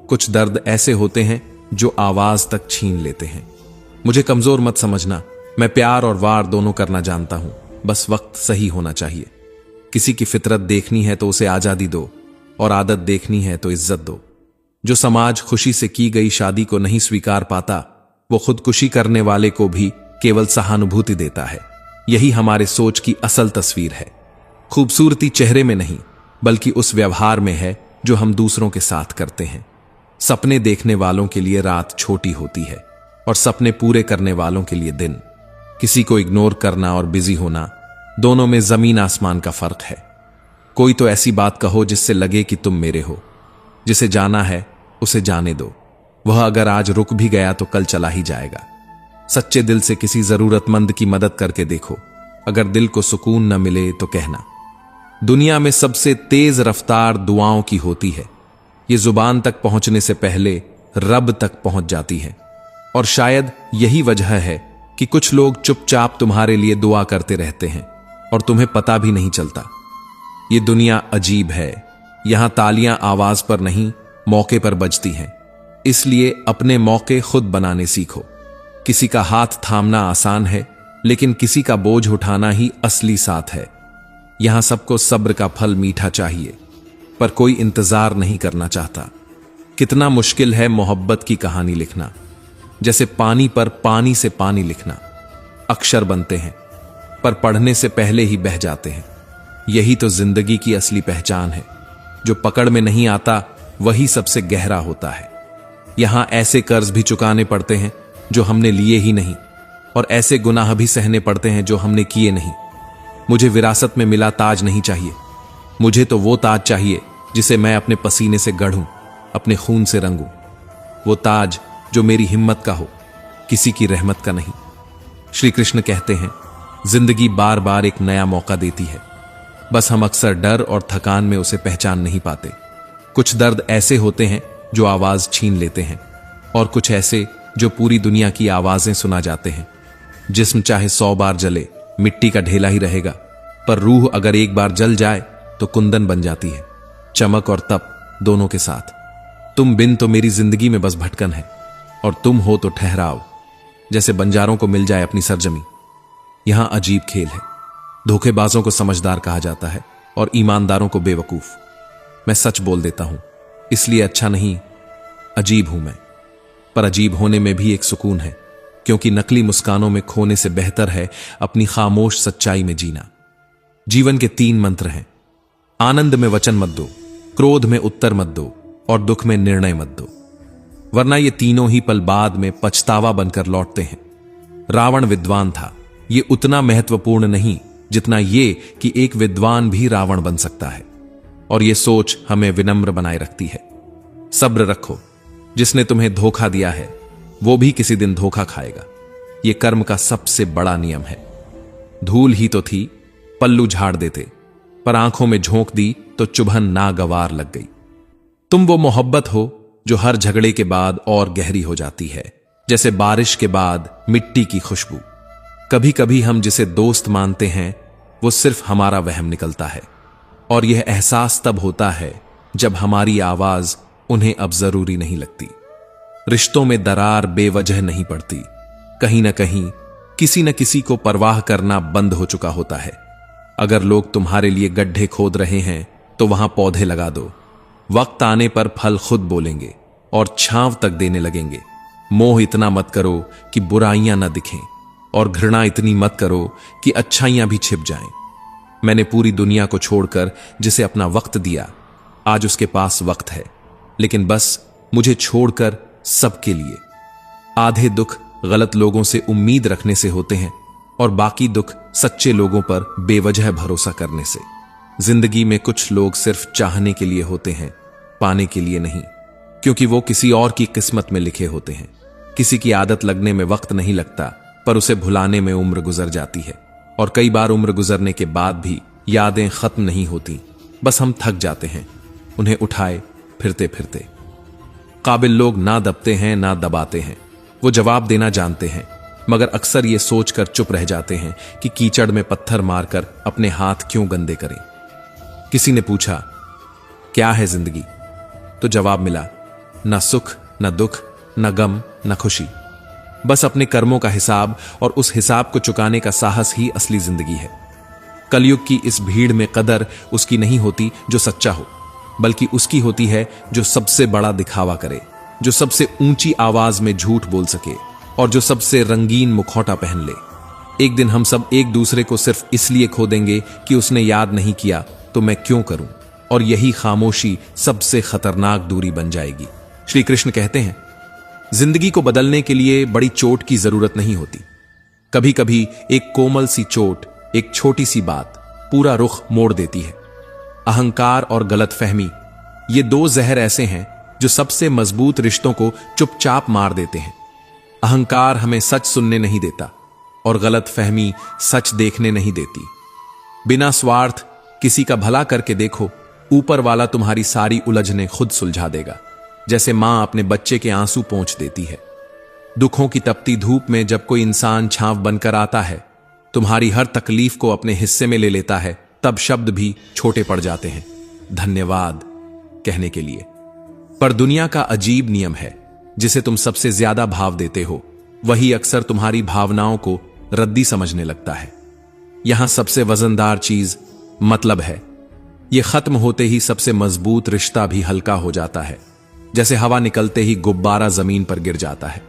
कुछ दर्द ऐसे होते हैं जो आवाज तक छीन लेते हैं। मुझे कमजोर मत समझना, मैं प्यार और वार दोनों करना जानता हूं, बस वक्त सही होना चाहिए। किसी की फितरत देखनी है तो उसे आजादी दो और आदत देखनी है तो इज्जत दो। जो समाज खुशी से की गई शादी को नहीं स्वीकार पाता, वो खुदकुशी करने वाले को भी केवल सहानुभूति देता है। यही हमारे सोच की असल तस्वीर है। खूबसूरती चेहरे में नहीं बल्कि उस व्यवहार में है जो हम दूसरों के साथ करते हैं। सपने देखने वालों के लिए रात छोटी होती है और सपने पूरे करने वालों के लिए दिन। किसी को इग्नोर करना और बिजी होना, दोनों में जमीन आसमान का फर्क है। कोई तो ऐसी बात कहो जिससे लगे कि तुम मेरे हो। जिसे जाना है उसे जाने दो, वह अगर आज रुक भी गया तो कल चला ही जाएगा। सच्चे दिल से किसी जरूरतमंद की मदद करके देखो, अगर दिल को सुकून न मिले तो कहना। दुनिया में सबसे तेज रफ्तार दुआओं की होती है। ये जुबान तक पहुंचने से पहले रब तक पहुंच जाती है। और शायद यही वजह है कि कुछ लोग चुपचाप तुम्हारे लिए दुआ करते रहते हैं और तुम्हें पता भी नहीं चलता। ये दुनिया अजीब है, यहां तालियां आवाज पर नहीं मौके पर बजती हैं। इसलिए अपने मौके खुद बनाने सीखो। किसी का हाथ थामना आसान है, लेकिन किसी का बोझ उठाना ही असली साथ है। यहां सबको सब्र का फल मीठा चाहिए, पर कोई इंतजार नहीं करना चाहता। कितना मुश्किल है मोहब्बत की कहानी लिखना, जैसे पानी पर पानी से पानी लिखना। अक्षर बनते हैं पर पढ़ने से पहले ही बह जाते हैं। यही तो जिंदगी की असली पहचान है। जो पकड़ में नहीं आता वही सबसे गहरा होता है। यहां ऐसे कर्ज भी चुकाने पड़ते हैं जो हमने लिए ही नहीं, और ऐसे गुनाह भी सहने पड़ते हैं जो हमने किए नहीं। मुझे विरासत में मिला ताज नहीं चाहिए, मुझे तो वो ताज चाहिए जिसे मैं अपने पसीने से गढ़ूं, अपने खून से रंगूं। वो ताज जो मेरी हिम्मत का हो, किसी की रहमत का नहीं। श्री कृष्ण कहते हैं, जिंदगी बार बार एक नया मौका देती है, बस हम अक्सर डर और थकान में उसे पहचान नहीं पाते। कुछ दर्द ऐसे होते हैं जो आवाज छीन लेते हैं, और कुछ ऐसे जो पूरी दुनिया की आवाजें सुना जाते हैं। जिस्म चाहे 100 बार जले, मिट्टी का ढेला ही रहेगा, पर रूह अगर एक बार जल जाए तो कुंदन बन जाती है, चमक और तप दोनों के साथ। तुम बिन तो मेरी जिंदगी में बस भटकन है, और तुम हो तो ठहराव, जैसे बंजारों को मिल जाए अपनी सरजमी। यहां अजीब खेल है। धोखेबाजों को समझदार कहा जाता है और ईमानदारों को बेवकूफ। मैं सच बोल देता हूं, इसलिए अच्छा नहीं, अजीब हूं मैं। पर अजीब होने में भी एक सुकून है, क्योंकि नकली मुस्कानों में खोने से बेहतर है अपनी खामोश सच्चाई में जीना। जीवन के 3 मंत्र हैं। आनंद में वचन मत दो, क्रोध में उत्तर मत दो, और दुख में निर्णय मत दो, वरना ये तीनों ही पल बाद में पछतावा बनकर लौटते हैं। रावण विद्वान था, ये उतना महत्वपूर्ण नहीं जितना ये कि एक विद्वान भी रावण बन सकता है। और ये सोच हमें विनम्र बनाए रखती है। सब्र रखो, जिसने तुम्हें धोखा दिया है वो भी किसी दिन धोखा खाएगा। ये कर्म का सबसे बड़ा नियम है। धूल ही तो थी, पल्लू झाड़ देते, पर आंखों में झोंक दी तो चुभन नागवार लग गई। तुम वो मोहब्बत हो जो हर झगड़े के बाद और गहरी हो जाती है, जैसे बारिश के बाद मिट्टी की खुशबू। कभी कभी हम जिसे दोस्त मानते हैं वो सिर्फ हमारा वहम निकलता है, और यह एहसास तब होता है जब हमारी आवाज उन्हें अब जरूरी नहीं लगती। रिश्तों में दरार बेवजह नहीं पड़ती, कहीं ना कहीं किसी न किसी को परवाह करना बंद हो चुका होता है। अगर लोग तुम्हारे लिए गड्ढे खोद रहे हैं तो वहां पौधे लगा दो। वक्त आने पर फल खुद बोलेंगे और छांव तक देने लगेंगे। मोह इतना मत करो कि बुराइयां न दिखें, और घृणा इतनी मत करो कि अच्छाइयां भी छिप जाएं। मैंने पूरी दुनिया को छोड़कर जिसे अपना वक्त दिया, आज उसके पास वक्त है, लेकिन बस मुझे छोड़कर सबके लिए। आधे दुख गलत लोगों से उम्मीद रखने से होते हैं, और बाकी दुख सच्चे लोगों पर बेवजह भरोसा करने से। जिंदगी में कुछ लोग सिर्फ चाहने के लिए होते हैं, पाने के लिए नहीं, क्योंकि वो किसी और की किस्मत में लिखे होते हैं। किसी की आदत लगने में वक्त नहीं लगता, पर उसे भुलाने में उम्र गुजर जाती है। और कई बार उम्र गुजरने के बाद भी यादें खत्म नहीं होती, बस हम थक जाते हैं उन्हें उठाए फिरते फिरते। काबिल लोग ना दबते हैं ना दबाते हैं, वो जवाब देना जानते हैं, मगर अक्सर ये सोचकर चुप रह जाते हैं कि कीचड़ में पत्थर मारकर अपने हाथ क्यों गंदे करें। किसी ने पूछा, क्या है जिंदगी? तो जवाब मिला, ना सुख ना दुख, ना गम ना खुशी, बस अपने कर्मों का हिसाब, और उस हिसाब को चुकाने का साहस ही असली जिंदगी है। कलयुग की इस भीड़ में कदर उसकी नहीं होती जो सच्चा हो, बल्कि उसकी होती है जो सबसे बड़ा दिखावा करे, जो सबसे ऊंची आवाज में झूठ बोल सके, और जो सबसे रंगीन मुखौटा पहन ले। एक दिन हम सब एक दूसरे को सिर्फ इसलिए खो देंगे कि उसने याद नहीं किया तो मैं क्यों करूं, और यही खामोशी सबसे खतरनाक दूरी बन जाएगी। श्री कृष्ण कहते हैं, जिंदगी को बदलने के लिए बड़ी चोट की जरूरत नहीं होती। कभी कभी एक कोमल सी चोट, एक छोटी सी बात पूरा रुख मोड़ देती है। अहंकार और गलतफहमी, ये दो जहर ऐसे हैं जो सबसे मजबूत रिश्तों को चुपचाप मार देते हैं। अहंकार हमें सच सुनने नहीं देता, और गलतफहमी सच देखने नहीं देती। बिना स्वार्थ किसी का भला करके देखो, ऊपर वाला तुम्हारी सारी उलझने खुद सुलझा देगा, जैसे मां अपने बच्चे के आंसू पोंछ देती है। दुखों की तपती धूप में जब कोई इंसान छांव बनकर आता है, तुम्हारी हर तकलीफ को अपने हिस्से में ले लेता है, तब शब्द भी छोटे पड़ जाते हैं धन्यवाद कहने के लिए। पर दुनिया का अजीब नियम है, जिसे तुम सबसे ज्यादा भाव देते हो, वही अक्सर तुम्हारी भावनाओं को रद्दी समझने लगता है। यहां सबसे वजनदार चीज मतलब है। यह खत्म होते ही सबसे मजबूत रिश्ता भी हल्का हो जाता है, जैसे हवा निकलते ही गुब्बारा जमीन पर गिर जाता है।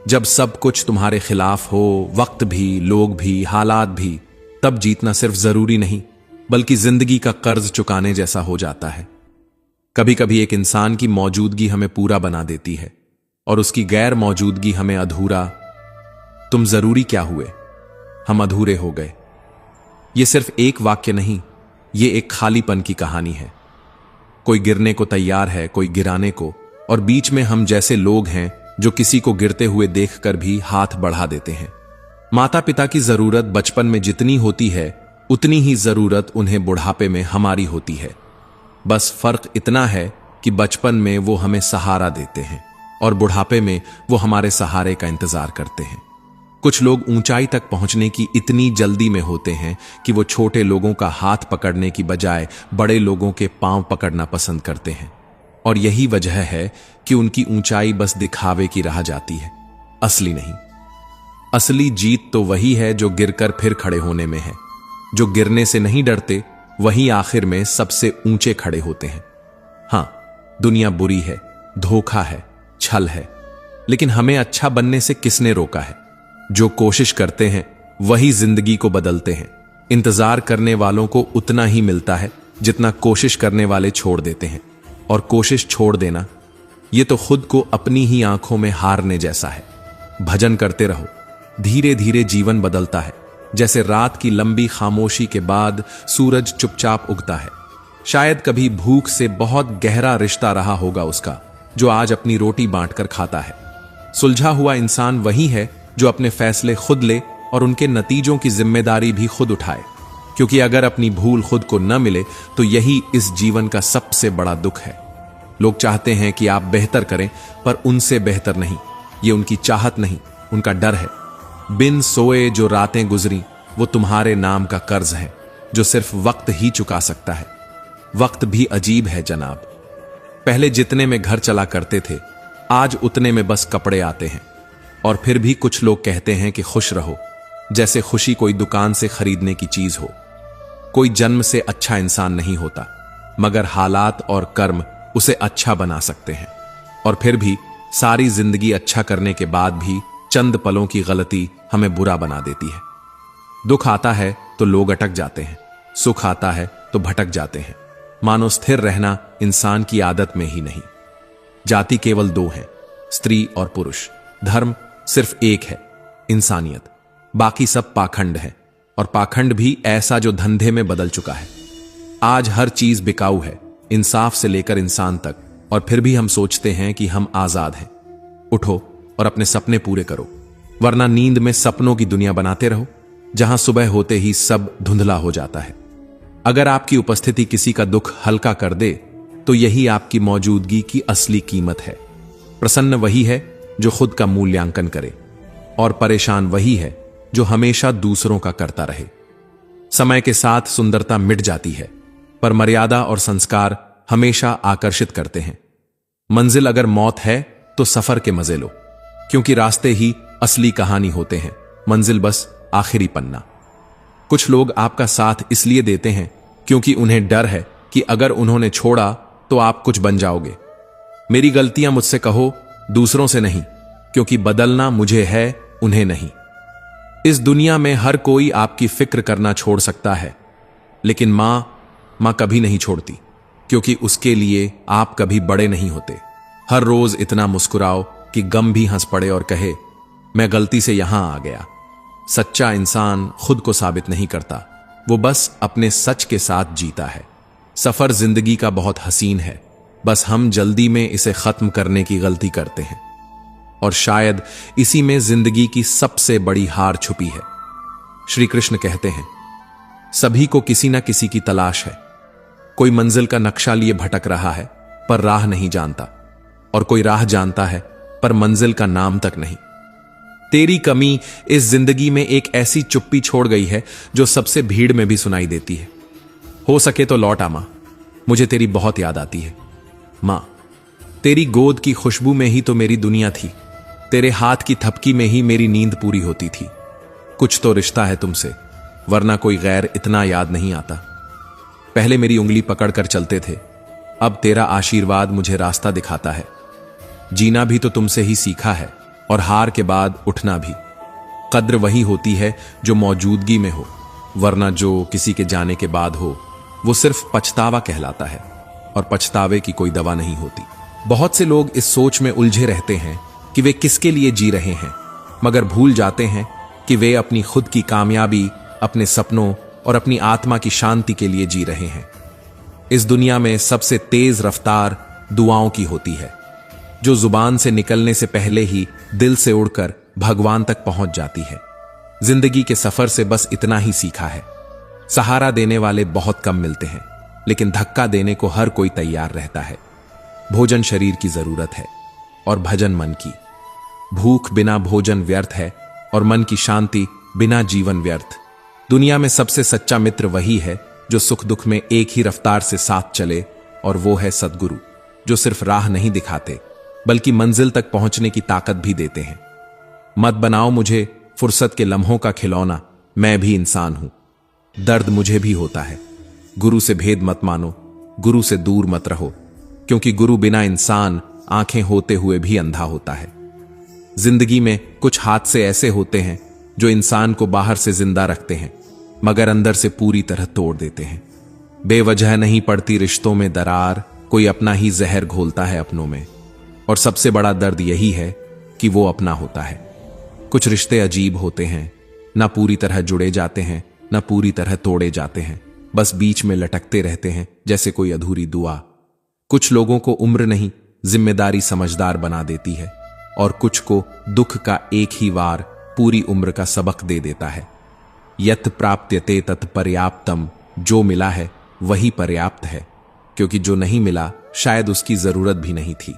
जब सब कुछ तुम्हारे खिलाफ हो, वक्त भी, लोग भी, हालात भी, तब जीतना सिर्फ जरूरी नहीं, बल्कि जिंदगी का कर्ज चुकाने जैसा हो जाता है। कभी कभी एक इंसान की मौजूदगी हमें पूरा बना देती है, और उसकी गैर मौजूदगी हमें अधूरा। तुम जरूरी क्या हुए, हम अधूरे हो गए। यह सिर्फ एक वाक्य नहीं, यह एक खालीपन की कहानी है। कोई गिरने को तैयार है, कोई गिराने को, और बीच में हम जैसे लोग हैं जो किसी को गिरते हुए देखकर भी हाथ बढ़ा देते हैं। माता पिता की जरूरत बचपन में जितनी होती है, उतनी ही जरूरत उन्हें बुढ़ापे में हमारी होती है। बस फर्क इतना है कि बचपन में वो हमें सहारा देते हैं, और बुढ़ापे में वो हमारे सहारे का इंतजार करते हैं। कुछ लोग ऊंचाई तक पहुंचने की इतनी जल्दी में होते हैं कि वो छोटे लोगों का हाथ पकड़ने की बजाय बड़े लोगों के पांव पकड़ना पसंद करते हैं, और यही वजह है कि उनकी ऊंचाई बस दिखावे की रह जाती है, असली नहीं। असली जीत तो वही है जो गिरकर फिर खड़े होने में है। जो गिरने से नहीं डरते, वही आखिर में सबसे ऊंचे खड़े होते हैं। हां, दुनिया बुरी है, धोखा है, छल है, लेकिन हमें अच्छा बनने से किसने रोका है? जो कोशिश करते हैं वही जिंदगी को बदलते हैं। इंतजार करने वालों को उतना ही मिलता है जितना कोशिश करने वाले छोड़ देते हैं, और कोशिश छोड़ देना, यह तो खुद को अपनी ही आंखों में हारने जैसा है। भजन करते रहो, धीरे धीरे जीवन बदलता है। जैसे रात की लंबी खामोशी के बाद सूरज चुपचाप उगता है। शायद कभी भूख से बहुत गहरा रिश्ता रहा होगा उसका, जो आज अपनी रोटी बांटकर खाता है। सुलझा हुआ इंसान वही है जो अपने फैसले खुद ले और उनके नतीजों की जिम्मेदारी भी खुद उठाए, क्योंकि अगर अपनी भूल खुद को न मिले तो यही इस जीवन का सबसे बड़ा दुख है। लोग चाहते हैं कि आप बेहतर करें, पर उनसे बेहतर नहीं। ये उनकी चाहत नहीं, उनका डर है। बिन सोए जो रातें गुजरी, वो तुम्हारे नाम का कर्ज है, जो सिर्फ वक्त ही चुका सकता है। वक्त भी अजीब है जनाब। पहले जितने में घर चला करते थे, आज उतने में बस कपड़े आते हैं। और फिर भी कुछ लोग कहते हैं कि खुश रहो, जैसे खुशी कोई दुकान से खरीदने की चीज हो। कोई जन्म से अच्छा इंसान नहीं होता, मगर हालात और कर्म उसे अच्छा बना सकते हैं। और फिर भी सारी जिंदगी अच्छा करने के बाद भी चंद पलों की गलती हमें बुरा बना देती है। दुख आता है तो लोग अटक जाते हैं, सुख आता है तो भटक जाते हैं। मानो स्थिर रहना इंसान की आदत में ही नहीं। जाति केवल दो है, स्त्री और पुरुष। धर्म सिर्फ एक है, इंसानियत। बाकी सब पाखंड है, और पाखंड भी ऐसा जो धंधे में बदल चुका है। आज हर चीज बिकाऊ है, इंसाफ से लेकर इंसान तक, और फिर भी हम सोचते हैं कि हम आजाद हैं। उठो और अपने सपने पूरे करो, वरना नींद में सपनों की दुनिया बनाते रहो, जहां सुबह होते ही सब धुंधला हो जाता है। अगर आपकी उपस्थिति किसी का दुख हल्का कर दे, तो यही आपकी मौजूदगी की असली कीमत है। प्रसन्न वही है जो खुद का मूल्यांकन करे, और परेशान वही है जो हमेशा दूसरों का करता रहे। समय के साथ सुंदरता मिट जाती है, पर मर्यादा और संस्कार हमेशा आकर्षित करते हैं। मंजिल अगर मौत है तो सफर के मजे लो, क्योंकि रास्ते ही असली कहानी होते हैं, मंजिल बस आखिरी पन्ना। कुछ लोग आपका साथ इसलिए देते हैं क्योंकि उन्हें डर है कि अगर उन्होंने छोड़ा तो आप कुछ बन जाओगे। मेरी गलतियां मुझसे कहो, दूसरों से नहीं, क्योंकि बदलना मुझे है, उन्हें नहीं। इस दुनिया में हर कोई आपकी फिक्र करना छोड़ सकता है, लेकिन मां कभी नहीं छोड़ती, क्योंकि उसके लिए आप कभी बड़े नहीं होते। हर रोज इतना मुस्कुराओ कि गम भी हंस पड़े और कहे, मैं गलती से यहां आ गया। सच्चा इंसान खुद को साबित नहीं करता, वो बस अपने सच के साथ जीता है। सफर जिंदगी का बहुत हसीन है, बस हम जल्दी में इसे खत्म करने की गलती करते हैं, और शायद इसी में जिंदगी की सबसे बड़ी हार छुपी है। श्री कृष्ण कहते हैं, सभी को किसी ना किसी की तलाश है। कोई मंजिल का नक्शा लिए भटक रहा है पर राह नहीं जानता, और कोई राह जानता है पर मंजिल का नाम तक नहीं। तेरी कमी इस जिंदगी में एक ऐसी चुप्पी छोड़ गई है जो सबसे भीड़ में भी सुनाई देती है। हो सके तो लौट आ मां, मुझे तेरी बहुत याद आती है। मां, तेरी गोद की खुशबू में ही तो मेरी दुनिया थी, तेरे हाथ की थपकी में ही मेरी नींद पूरी होती थी। कुछ तो रिश्ता है तुमसे, वरना कोई गैर इतना याद नहीं आता। पहले मेरी उंगली पकड़कर चलते थे, अब तेरा आशीर्वाद मुझे रास्ता दिखाता है। जीना भी तो तुमसे ही सीखा है, और हार के बाद उठना भी। कद्र वही होती है जो मौजूदगी में हो, वरना जो किसी के जाने के बाद हो वो सिर्फ पछतावा कहलाता है, और पछतावे की कोई दवा नहीं होती। बहुत से लोग इस सोच में उलझे रहते हैं कि वे किसके लिए जी रहे हैं, मगर भूल जाते हैं कि वे अपनी खुद की कामयाबी, अपने सपनों और अपनी आत्मा की शांति के लिए जी रहे हैं। इस दुनिया में सबसे तेज रफ्तार दुआओं की होती है, जो जुबान से निकलने से पहले ही दिल से उड़कर भगवान तक पहुंच जाती है। जिंदगी के सफर से बस इतना ही सीखा है, सहारा देने वाले बहुत कम मिलते हैं, लेकिन धक्का देने को हर कोई तैयार रहता है। भोजन शरीर की जरूरत है और भजन मन की। भूख बिना भोजन व्यर्थ है, और मन की शांति बिना जीवन व्यर्थ। दुनिया में सबसे सच्चा मित्र वही है जो सुख दुख में एक ही रफ्तार से साथ चले, और वो है सद्गुरु, जो सिर्फ राह नहीं दिखाते बल्कि मंजिल तक पहुंचने की ताकत भी देते हैं। मत बनाओ मुझे फुर्सत के लम्हों का खिलौना, मैं भी इंसान हूं, दर्द मुझे भी होता है। गुरु से भेद मत मानो, गुरु से दूर मत रहो, क्योंकि गुरु बिना इंसान आंखें होते हुए भी अंधा होता है। जिंदगी में कुछ हादसे ऐसे होते हैं जो इंसान को बाहर से जिंदा रखते हैं, मगर अंदर से पूरी तरह तोड़ देते हैं। बेवजह नहीं पड़ती रिश्तों में दरार, कोई अपना ही जहर घोलता है अपनों में, और सबसे बड़ा दर्द यही है कि वो अपना होता है। कुछ रिश्ते अजीब होते हैं, ना पूरी तरह जुड़े जाते हैं, ना पूरी तरह तोड़े जाते हैं, बस बीच में लटकते रहते हैं जैसे कोई अधूरी दुआ। कुछ लोगों को उम्र नहीं, जिम्मेदारी समझदार बना देती है, और कुछ को दुख का एक ही वार पूरी उम्र का सबक दे देता है। यत् प्राप्यते तत् पर्याप्तम, जो मिला है वही पर्याप्त है, क्योंकि जो नहीं मिला शायद उसकी जरूरत भी नहीं थी।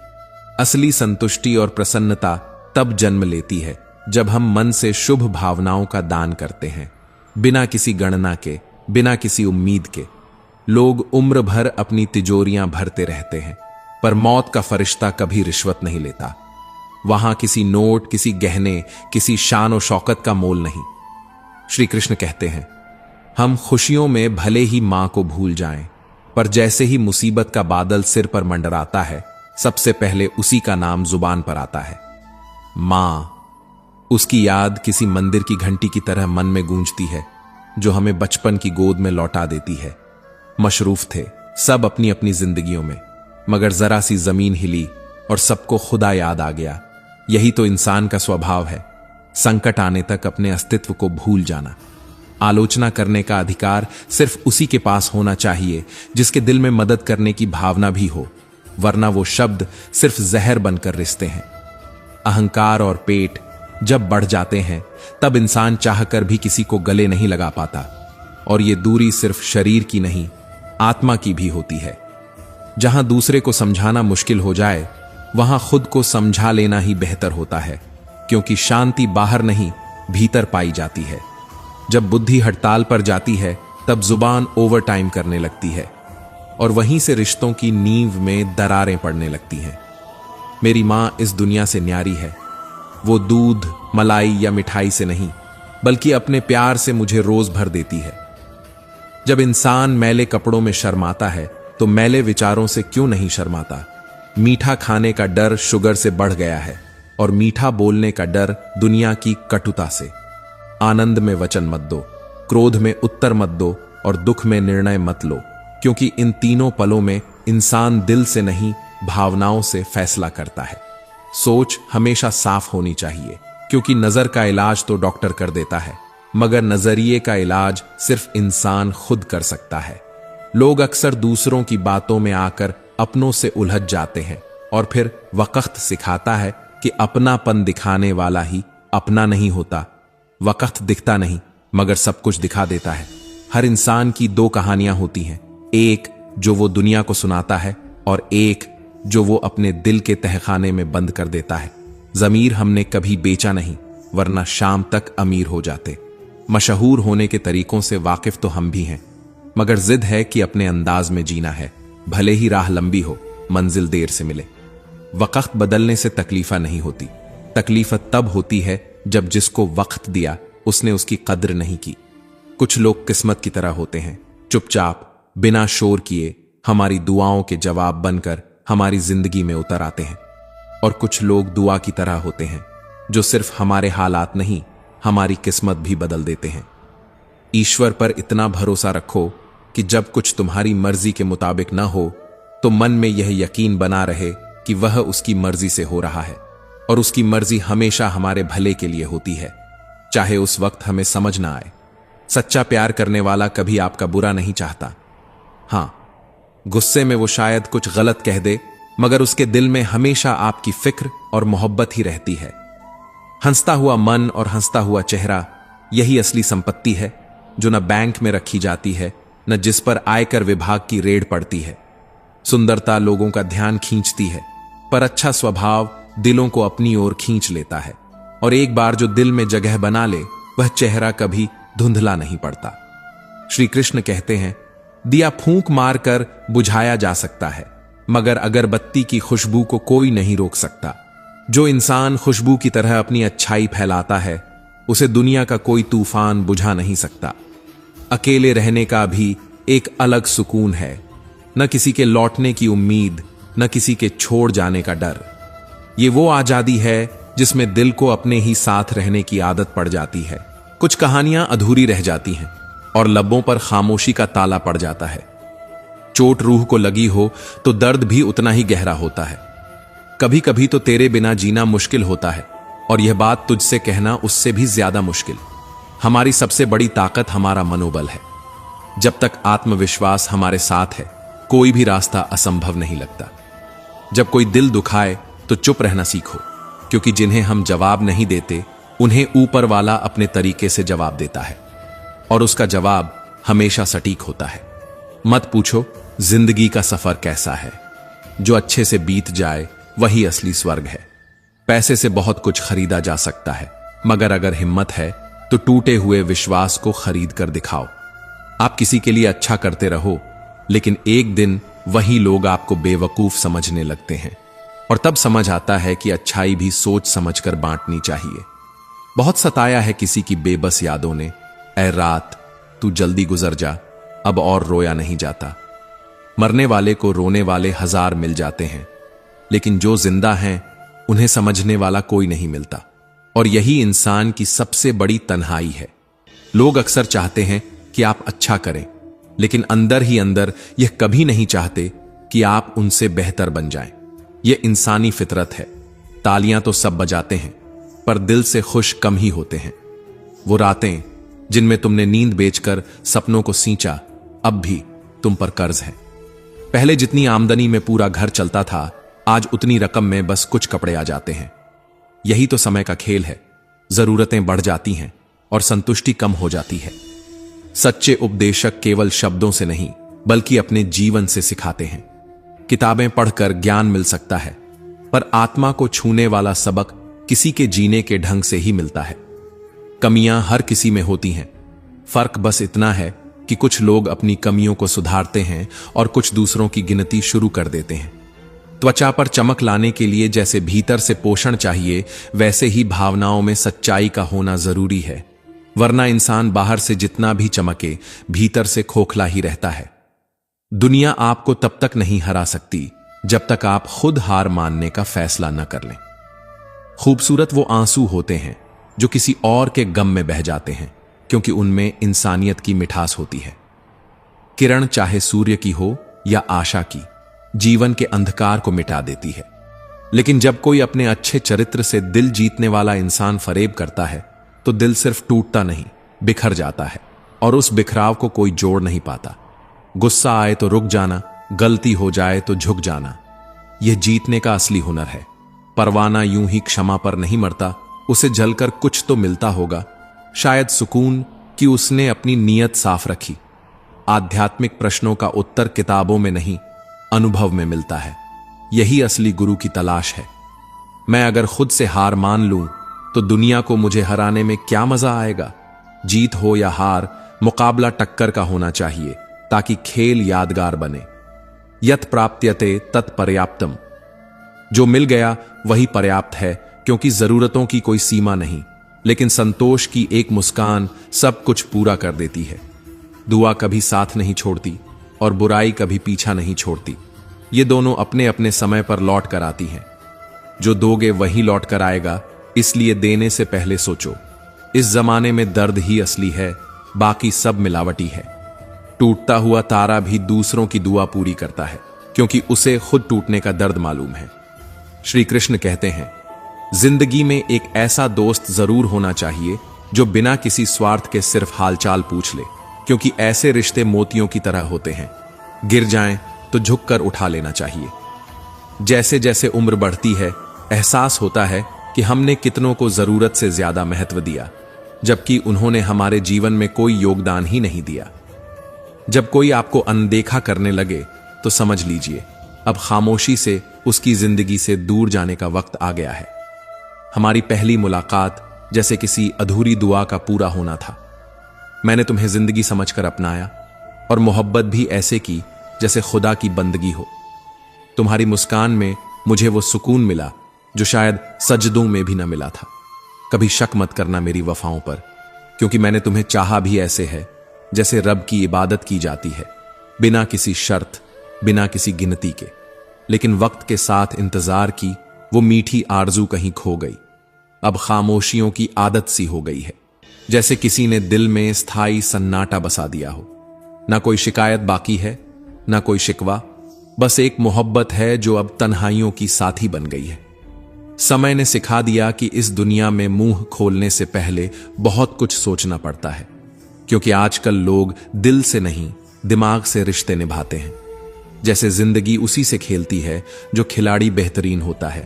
असली संतुष्टि और प्रसन्नता तब जन्म लेती है जब हम मन से शुभ भावनाओं का दान करते हैं, बिना किसी गणना के, बिना किसी उम्मीद के। लोग उम्र भर अपनी तिजोरियां भरते रहते हैं, पर मौत का फरिश्ता कभी रिश्वत नहीं लेता। वहां किसी नोट, किसी गहने, किसी शान और शौकत का मोल नहीं। श्री कृष्ण कहते हैं, हम खुशियों में भले ही मां को भूल जाएं, पर जैसे ही मुसीबत का बादल सिर पर मंडराता है, सबसे पहले उसी का नाम जुबान पर आता है, मां। उसकी याद किसी मंदिर की घंटी की तरह मन में गूंजती है, जो हमें बचपन की गोद में लौटा देती है। मशरूफ थे सब अपनी अपनी जिंदगियों में, मगर जरा सी जमीन हिली और सबको खुदा याद आ गया। यही तो इंसान का स्वभाव है, संकट आने तक अपने अस्तित्व को भूल जाना। आलोचना करने का अधिकार सिर्फ उसी के पास होना चाहिए जिसके दिल में मदद करने की भावना भी हो, वरना वो शब्द सिर्फ जहर बनकर रिसते हैं। अहंकार और पेट जब बढ़ जाते हैं तब इंसान चाहकर भी किसी को गले नहीं लगा पाता, और ये दूरी सिर्फ शरीर की नहीं, आत्मा की भी होती है। जहां दूसरे को समझाना मुश्किल हो जाए, वहां खुद को समझा लेना ही बेहतर होता है, क्योंकि शांति बाहर नहीं, भीतर पाई जाती है। जब बुद्धि हड़ताल पर जाती है, तब जुबान ओवरटाइम करने लगती है, और वहीं से रिश्तों की नींव में दरारें पड़ने लगती हैं। मेरी मां इस दुनिया से न्यारी है। वो दूध, मलाई या मिठाई से नहीं, बल्कि अपने प्यार से मुझे रोज भर देती है। जब इंसान मैले कपड़ों में शर्माता है, तो मैले विचारों से क्यों नहीं शर्माता? मीठा खाने का डर शुगर से बढ़ गया है, और मीठा बोलने का डर दुनिया की कटुता से। आनंद में वचन मत दो, क्रोध में उत्तर मत दो, और दुख में निर्णय मत लो, क्योंकि इन तीनों पलों में इंसान दिल से नहीं, भावनाओं से फैसला करता है। सोच हमेशा साफ होनी चाहिए, क्योंकि नजर का इलाज तो डॉक्टर कर देता है, मगर नजरिए का इलाज सिर्फ इंसान खुद कर सकता है। लोग अक्सर दूसरों की बातों में आकर अपनों से उलझ जाते हैं, और फिर वक्त सिखाता है कि अपनापन दिखाने वाला ही अपना नहीं होता। वक्त दिखता नहीं, मगर सब कुछ दिखा देता है। हर इंसान की दो कहानियां होती हैं, एक जो वो दुनिया को सुनाता है, और एक जो वो अपने दिल के तहखाने में बंद कर देता है। जमीर हमने कभी बेचा नहीं, वरना शाम तक अमीर हो जाते। मशहूर होने के तरीकों से वाकिफ तो हम भी हैं, मगर जिद है कि अपने अंदाज में जीना है, भले ही राह लंबी हो, मंजिल देर से मिले। वक्त बदलने से तकलीफा नहीं होती, तकलीफत तब होती है जब जिसको वक्त दिया उसने उसकी कद्र नहीं की। कुछ लोग किस्मत की तरह होते हैं, चुपचाप बिना शोर किए हमारी दुआओं के जवाब बनकर हमारी जिंदगी में उतर आते हैं, और कुछ लोग दुआ की तरह होते हैं, जो सिर्फ हमारे हालात नहीं, हमारी किस्मत भी बदल देते हैं। ईश्वर पर इतना भरोसा रखो कि जब कुछ तुम्हारी मर्जी के मुताबिक ना हो, तो मन में यह यकीन बना रहे कि वह उसकी मर्जी से हो रहा है, और उसकी मर्जी हमेशा हमारे भले के लिए होती है, चाहे उस वक्त हमें समझ ना आए। सच्चा प्यार करने वाला कभी आपका बुरा नहीं चाहता। हां, गुस्से में वो शायद कुछ गलत कह दे, मगर उसके दिल में हमेशा आपकी फिक्र और मोहब्बत ही रहती है। हंसता हुआ मन और हंसता हुआ चेहरा, यही असली संपत्ति है, जो न बैंक में रखी जाती है, न जिस पर आयकर विभाग की रेड पड़ती है। सुंदरता लोगों का ध्यान खींचती है, पर अच्छा स्वभाव दिलों को अपनी ओर खींच लेता है, और एक बार जो दिल में जगह बना ले, वह चेहरा कभी धुंधला नहीं पड़ता। श्री कृष्ण कहते हैं, दिया फूंक मारकर बुझाया जा सकता है, मगर अगरबत्ती की खुशबू को कोई नहीं रोक सकता। जो इंसान खुशबू की तरह अपनी अच्छाई फैलाता है, उसे दुनिया का कोई तूफान बुझा नहीं सकता। अकेले रहने का भी एक अलग सुकून है, न किसी के लौटने की उम्मीद, न किसी के छोड़ जाने का डर। ये वो आजादी है जिसमें दिल को अपने ही साथ रहने की आदत पड़ जाती है। कुछ कहानियां अधूरी रह जाती हैं, और लबों पर खामोशी का ताला पड़ जाता है। चोट रूह को लगी हो तो दर्द भी उतना ही गहरा होता है। कभी कभी तो तेरे बिना जीना मुश्किल होता है, और यह बात तुझसे कहना उससे भी ज्यादा मुश्किल। हमारी सबसे बड़ी ताकत हमारा मनोबल है। जब तक आत्मविश्वास हमारे साथ है, कोई भी रास्ता असंभव नहीं लगता। जब कोई दिल दुखाए तो चुप रहना सीखो, क्योंकि जिन्हें हम जवाब नहीं देते, उन्हें ऊपर वाला अपने तरीके से जवाब देता है, और उसका जवाब हमेशा सटीक होता है। मत पूछो जिंदगी का सफर कैसा है, जो अच्छे से बीत जाए वही असली स्वर्ग है। पैसे से बहुत कुछ खरीदा जा सकता है, मगर अगर हिम्मत है तो टूटे हुए विश्वास को खरीद कर दिखाओ। आप किसी के लिए अच्छा करते रहो, लेकिन एक दिन वही लोग आपको बेवकूफ समझने लगते हैं, और तब समझ आता है कि अच्छाई भी सोच समझकर बांटनी चाहिए। बहुत सताया है किसी की बेबस यादों ने, ऐ रात तू जल्दी गुजर जा, अब और रोया नहीं जाता। मरने वाले को रोने वाले हजार मिल जाते हैं, लेकिन जो जिंदा हैं उन्हें समझने वाला कोई नहीं मिलता, और यही इंसान की सबसे बड़ी तन्हाई है। लोग अक्सर चाहते हैं कि आप अच्छा करें, लेकिन अंदर ही अंदर यह कभी नहीं चाहते कि आप उनसे बेहतर बन जाएं। यह इंसानी फितरत है। तालियां तो सब बजाते हैं, पर दिल से खुश कम ही होते हैं। वो रातें जिनमें तुमने नींद बेचकर सपनों को सींचा, अब भी तुम पर कर्ज है। पहले जितनी आमदनी में पूरा घर चलता था, आज उतनी रकम में बस कुछ कपड़े आ जाते हैं। यही तो समय का खेल है। जरूरतें बढ़ जाती हैं और संतुष्टि कम हो जाती है। सच्चे उपदेशक केवल शब्दों से नहीं बल्कि अपने जीवन से सिखाते हैं। किताबें पढ़कर ज्ञान मिल सकता है, पर आत्मा को छूने वाला सबक किसी के जीने के ढंग से ही मिलता है। कमियां हर किसी में होती हैं, फर्क बस इतना है कि कुछ लोग अपनी कमियों को सुधारते हैं और कुछ दूसरों की गिनती शुरू कर देते हैं। त्वचा पर चमक लाने के लिए जैसे भीतर से पोषण चाहिए, वैसे ही भावनाओं में सच्चाई का होना जरूरी है, वरना इंसान बाहर से जितना भी चमके, भीतर से खोखला ही रहता है। दुनिया आपको तब तक नहीं हरा सकती जब तक आप खुद हार मानने का फैसला न कर लें। खूबसूरत वो आंसू होते हैं जो किसी और के गम में बह जाते हैं, क्योंकि उनमें इंसानियत की मिठास होती है। किरण चाहे सूर्य की हो या आशा की, जीवन के अंधकार को मिटा देती है। लेकिन जब कोई अपने अच्छे चरित्र से दिल जीतने वाला इंसान फरेब करता है, तो दिल सिर्फ टूटता नहीं, बिखर जाता है, और उस बिखराव को कोई जोड़ नहीं पाता। गुस्सा आए तो रुक जाना, गलती हो जाए तो झुक जाना, यह जीतने का असली हुनर है। परवाना यूं ही क्षमा पर नहीं मरता, उसे जलकर कुछ तो मिलता होगा, शायद सुकून कि उसने अपनी नीयत साफ रखी। आध्यात्मिक प्रश्नों का उत्तर किताबों में नहीं, अनुभव में मिलता है। यही असली गुरु की तलाश है। मैं अगर खुद से हार मान लूं तो दुनिया को मुझे हराने में क्या मजा आएगा। जीत हो या हार, मुकाबला टक्कर का होना चाहिए ताकि खेल यादगार बने। यत प्राप्यते तत् पर्याप्तम, जो मिल गया वही पर्याप्त है, क्योंकि जरूरतों की कोई सीमा नहीं, लेकिन संतोष की एक मुस्कान सब कुछ पूरा कर देती है। दुआ कभी साथ नहीं छोड़ती और बुराई कभी पीछा नहीं छोड़ती। ये दोनों अपने अपने समय पर लौट कर आती हैं। जो दोगे वही लौट कर आएगा, इसलिए देने से पहले सोचो। इस जमाने में दर्द ही असली है, बाकी सब मिलावटी है। टूटता हुआ तारा भी दूसरों की दुआ पूरी करता है, क्योंकि उसे खुद टूटने का दर्द मालूम है। श्री कृष्ण कहते हैं, जिंदगी में एक ऐसा दोस्त जरूर होना चाहिए जो बिना किसी स्वार्थ के सिर्फ हालचाल पूछ ले, क्योंकि ऐसे रिश्ते मोतियों की तरह होते हैं। गिर जाएं तो झुककर उठा लेना चाहिए। जैसे जैसे उम्र बढ़ती है, एहसास होता है कि हमने कितनों को जरूरत से ज्यादा महत्व दिया, जबकि उन्होंने हमारे जीवन में कोई योगदान ही नहीं दिया। जब कोई आपको अनदेखा करने लगे तो समझ लीजिए अब खामोशी से उसकी जिंदगी से दूर जाने का वक्त आ गया है। हमारी पहली मुलाकात जैसे किसी अधूरी दुआ का पूरा होना था। मैंने तुम्हें जिंदगी समझकर अपनाया और मोहब्बत भी ऐसे की जैसे खुदा की बंदगी हो। तुम्हारी मुस्कान में मुझे वो सुकून मिला जो शायद सजदों में भी न मिला था। कभी शक मत करना मेरी वफाओं पर, क्योंकि मैंने तुम्हें चाहा भी ऐसे है जैसे रब की इबादत की जाती है, बिना किसी शर्त, बिना किसी गिनती के। लेकिन वक्त के साथ इंतजार की वो मीठी आरजू कहीं खो गई। अब खामोशियों की आदत सी हो गई है, जैसे किसी ने दिल में स्थायी सन्नाटा बसा दिया हो। ना कोई शिकायत बाकी है, ना कोई शिकवा, बस एक मोहब्बत है जो अब तन्हाइयों की साथी बन गई है। समय ने सिखा दिया कि इस दुनिया में मुंह खोलने से पहले बहुत कुछ सोचना पड़ता है, क्योंकि आजकल लोग दिल से नहीं, दिमाग से रिश्ते निभाते हैं। जैसे जिंदगी उसी से खेलती है जो खिलाड़ी बेहतरीन होता है,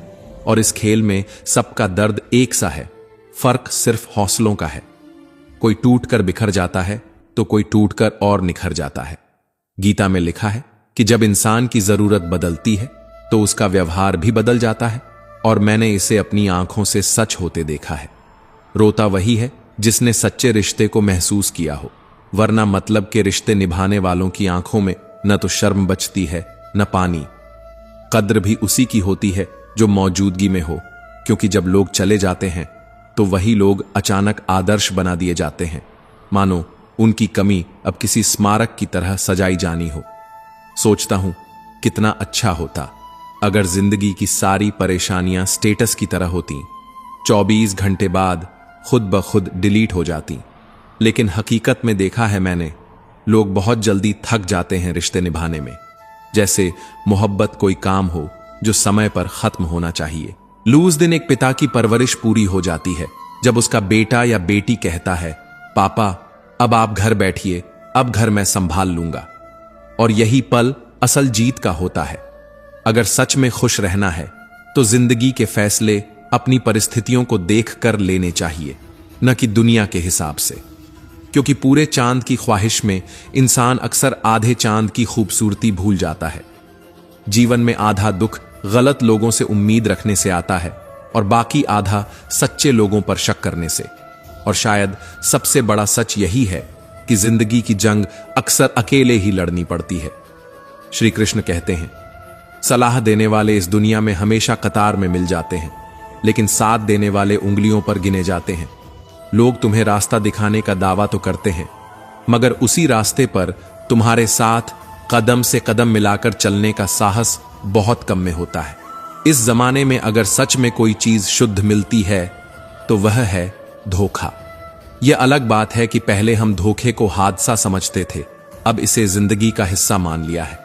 और इस खेल में सबका दर्द एक सा है, फर्क सिर्फ हौसलों का है। कोई टूटकर बिखर जाता है तो कोई टूटकर और निखर जाता है। गीता में लिखा है कि जब इंसान की जरूरत बदलती है तो उसका व्यवहार भी बदल जाता है, और मैंने इसे अपनी आंखों से सच होते देखा है। रोता वही है जिसने सच्चे रिश्ते को महसूस किया हो, वरना मतलब के रिश्ते निभाने वालों की आंखों में न तो शर्म बचती है न पानी। कद्र भी उसी की होती है जो मौजूदगी में हो, क्योंकि जब लोग चले जाते हैं तो वही लोग अचानक आदर्श बना दिए जाते हैं, मानो उनकी कमी अब किसी स्मारक की तरह सजाई जानी हो। सोचता हूं कितना अच्छा होता अगर जिंदगी की सारी परेशानियां स्टेटस की तरह होती, 24 घंटे बाद खुद ब खुद डिलीट हो जाती। लेकिन हकीकत में देखा है मैंने, लोग बहुत जल्दी थक जाते हैं रिश्ते निभाने में। जैसे मोहब्बत कोई काम हो जो समय पर खत्म होना चाहिए, लूज दिन एक पिता की परवरिश पूरी हो जाती है जब उसका बेटा या बेटी कहता है, पापा अब आप घर बैठिए, अब घर मैं संभाल लूंगा। और यही पल असल जीत का होता है। अगर सच में खुश रहना है तो जिंदगी के फैसले अपनी परिस्थितियों को देखकर लेने चाहिए, न कि दुनिया के हिसाब से। क्योंकि पूरे चांद की ख्वाहिश में इंसान अक्सर आधे चांद की खूबसूरती भूल जाता है। जीवन में आधा दुख गलत लोगों से उम्मीद रखने से आता है और बाकी आधा सच्चे लोगों पर शक करने से। और शायद सबसे बड़ा सच यही है कि जिंदगी की जंग अक्सर अकेले ही लड़नी पड़ती है। श्री कृष्ण कहते हैं, सलाह देने वाले इस दुनिया में हमेशा कतार में मिल जाते हैं, लेकिन साथ देने वाले उंगलियों पर गिने जाते हैं। लोग तुम्हें रास्ता दिखाने का दावा तो करते हैं, मगर उसी रास्ते पर तुम्हारे साथ कदम से कदम मिलाकर चलने का साहस बहुत कम में होता है। इस जमाने में अगर सच में कोई चीज शुद्ध मिलती है तो वह है धोखा। यह अलग बात है कि पहले हम धोखे को हादसा समझते थे, अब इसे जिंदगी का हिस्सा मान लिया है।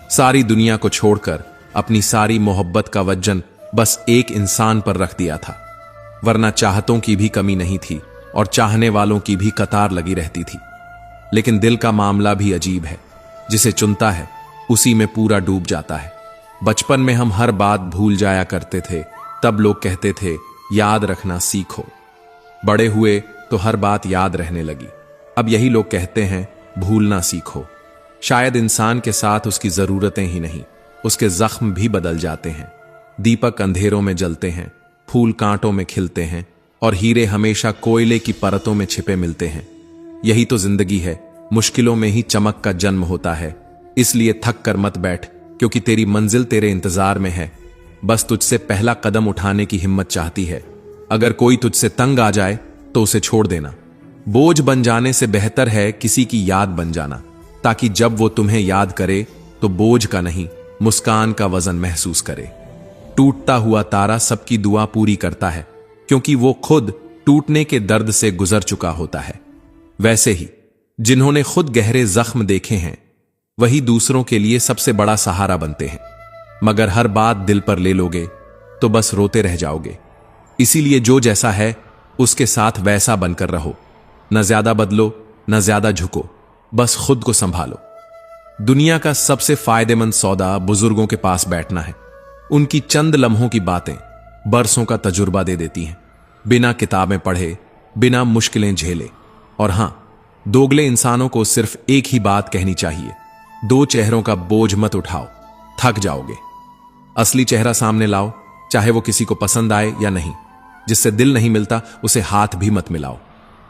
सारी दुनिया को छोड़कर अपनी सारी मोहब्बत का वजन बस एक इंसान पर रख दिया था, वरना चाहतों की भी कमी नहीं थी और चाहने वालों की भी कतार लगी रहती थी। लेकिन दिल का मामला भी अजीब है, जिसे चुनता है उसी में पूरा डूब जाता है। बचपन में हम हर बात भूल जाया करते थे, तब लोग कहते थे याद रखना सीखो। बड़े हुए तो हर बात याद रहने लगी, अब यही लोग कहते हैं भूलना सीखो। शायद इंसान के साथ उसकी जरूरतें ही नहीं, उसके जख्म भी बदल जाते हैं। दीपक अंधेरों में जलते हैं, फूल कांटों में खिलते हैं और हीरे हमेशा कोयले की परतों में छिपे मिलते हैं। यही तो जिंदगी है, मुश्किलों में ही चमक का जन्म होता है। इसलिए थक कर मत बैठ, क्योंकि तेरी मंजिल तेरे इंतजार में है। बस तुझसे पहला कदम उठाने की हिम्मत चाहती है। अगर कोई तुझसे तंग आ जाए तो उसे छोड़ देना। बोझ बन जाने से बेहतर है किसी की याद बन जाना, ताकि जब वो तुम्हें याद करे तो बोझ का नहीं, मुस्कान का वजन महसूस करे। टूटता हुआ तारा सबकी दुआ पूरी करता है, क्योंकि वो खुद टूटने के दर्द से गुजर चुका होता है। वैसे ही जिन्होंने खुद गहरे जख्म देखे हैं वही दूसरों के लिए सबसे बड़ा सहारा बनते हैं। मगर हर बात दिल पर ले लोगे तो बस रोते रह जाओगे। इसीलिए जो जैसा है उसके साथ वैसा बनकर रहो। न ज्यादा बदलो, न ज्यादा झुको, बस खुद को संभालो। दुनिया का सबसे फायदेमंद सौदा बुजुर्गों के पास बैठना है। उनकी चंद लम्हों की बातें बरसों का तजुर्बा दे देती हैं, बिना किताबें पढ़े, बिना मुश्किलें झेले। और हां, दोगले इंसानों को सिर्फ एक ही बात कहनी चाहिए, दो चेहरों का बोझ मत उठाओ, थक जाओगे। असली चेहरा सामने लाओ, चाहे वो किसी को पसंद आए या नहीं। जिससे दिल नहीं मिलता उसे हाथ भी मत मिलाओ।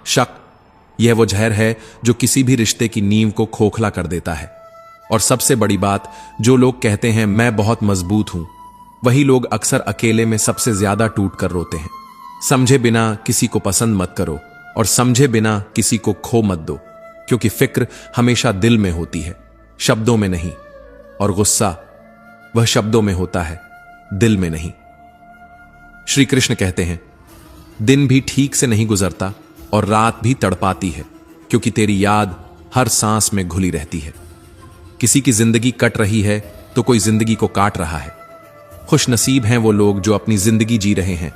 शक, यह वो जहर है जो किसी भी रिश्ते की नींव को खोखला कर देता है। और सबसे बड़ी बात, जो लोग कहते हैं मैं बहुत मजबूत हूं, वही लोग अक्सर अकेले में सबसे ज्यादा टूट कर रोते हैं। समझे बिना किसी को पसंद मत करो और समझे बिना किसी को खो मत दो, क्योंकि फिक्र हमेशा दिल में होती है, शब्दों में नहीं। और गुस्सा वह शब्दों में होता है, दिल में नहीं। श्री कृष्ण कहते हैं, दिन भी ठीक से नहीं गुजरता और रात भी तड़पाती है, क्योंकि तेरी याद हर सांस में घुली रहती है। किसी की जिंदगी कट रही है तो कोई जिंदगी को काट रहा है। खुश नसीब हैं वो लोग जो अपनी जिंदगी जी रहे हैं,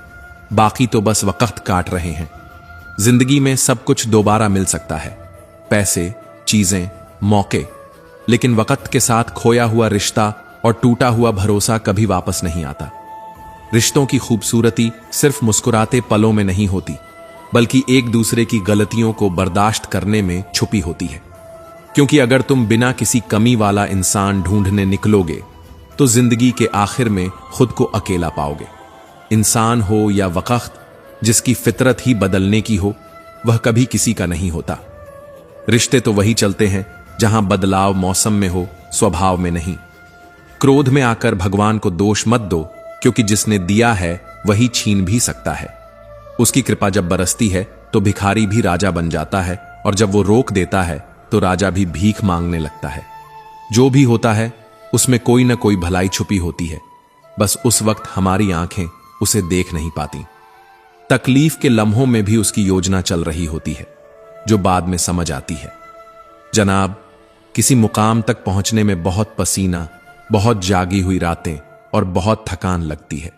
बाकी तो बस वक्त काट रहे हैं। जिंदगी में सब कुछ दोबारा मिल सकता है, पैसे, चीजें, मौके, लेकिन वक्त के साथ खोया हुआ रिश्ता और टूटा हुआ भरोसा कभी वापस नहीं आता। रिश्तों की खूबसूरती सिर्फ मुस्कुराते पलों में नहीं होती, बल्कि एक दूसरे की गलतियों को बर्दाश्त करने में छुपी होती है। क्योंकि अगर तुम बिना किसी कमी वाला इंसान ढूंढने निकलोगे तो जिंदगी के आखिर में खुद को अकेला पाओगे। इंसान हो या वक्त, जिसकी फितरत ही बदलने की हो, वह कभी किसी का नहीं होता। रिश्ते तो वही चलते हैं जहां बदलाव मौसम में हो, स्वभाव में नहीं। क्रोध में आकर भगवान को दोष मत दो, क्योंकि जिसने दिया है वही छीन भी सकता है। उसकी कृपा जब बरसती है तो भिखारी भी राजा बन जाता है, और जब वो रोक देता है तो राजा भी भीख मांगने लगता है। जो भी होता है उसमें कोई ना कोई भलाई छुपी होती है, बस उस वक्त हमारी आंखें उसे देख नहीं पाती। तकलीफ के लम्हों में भी उसकी योजना चल रही होती है, जो बाद में समझ आती है। जनाब, किसी मुकाम तक पहुंचने में बहुत पसीना, बहुत जागी हुई रातें और बहुत थकान लगती है,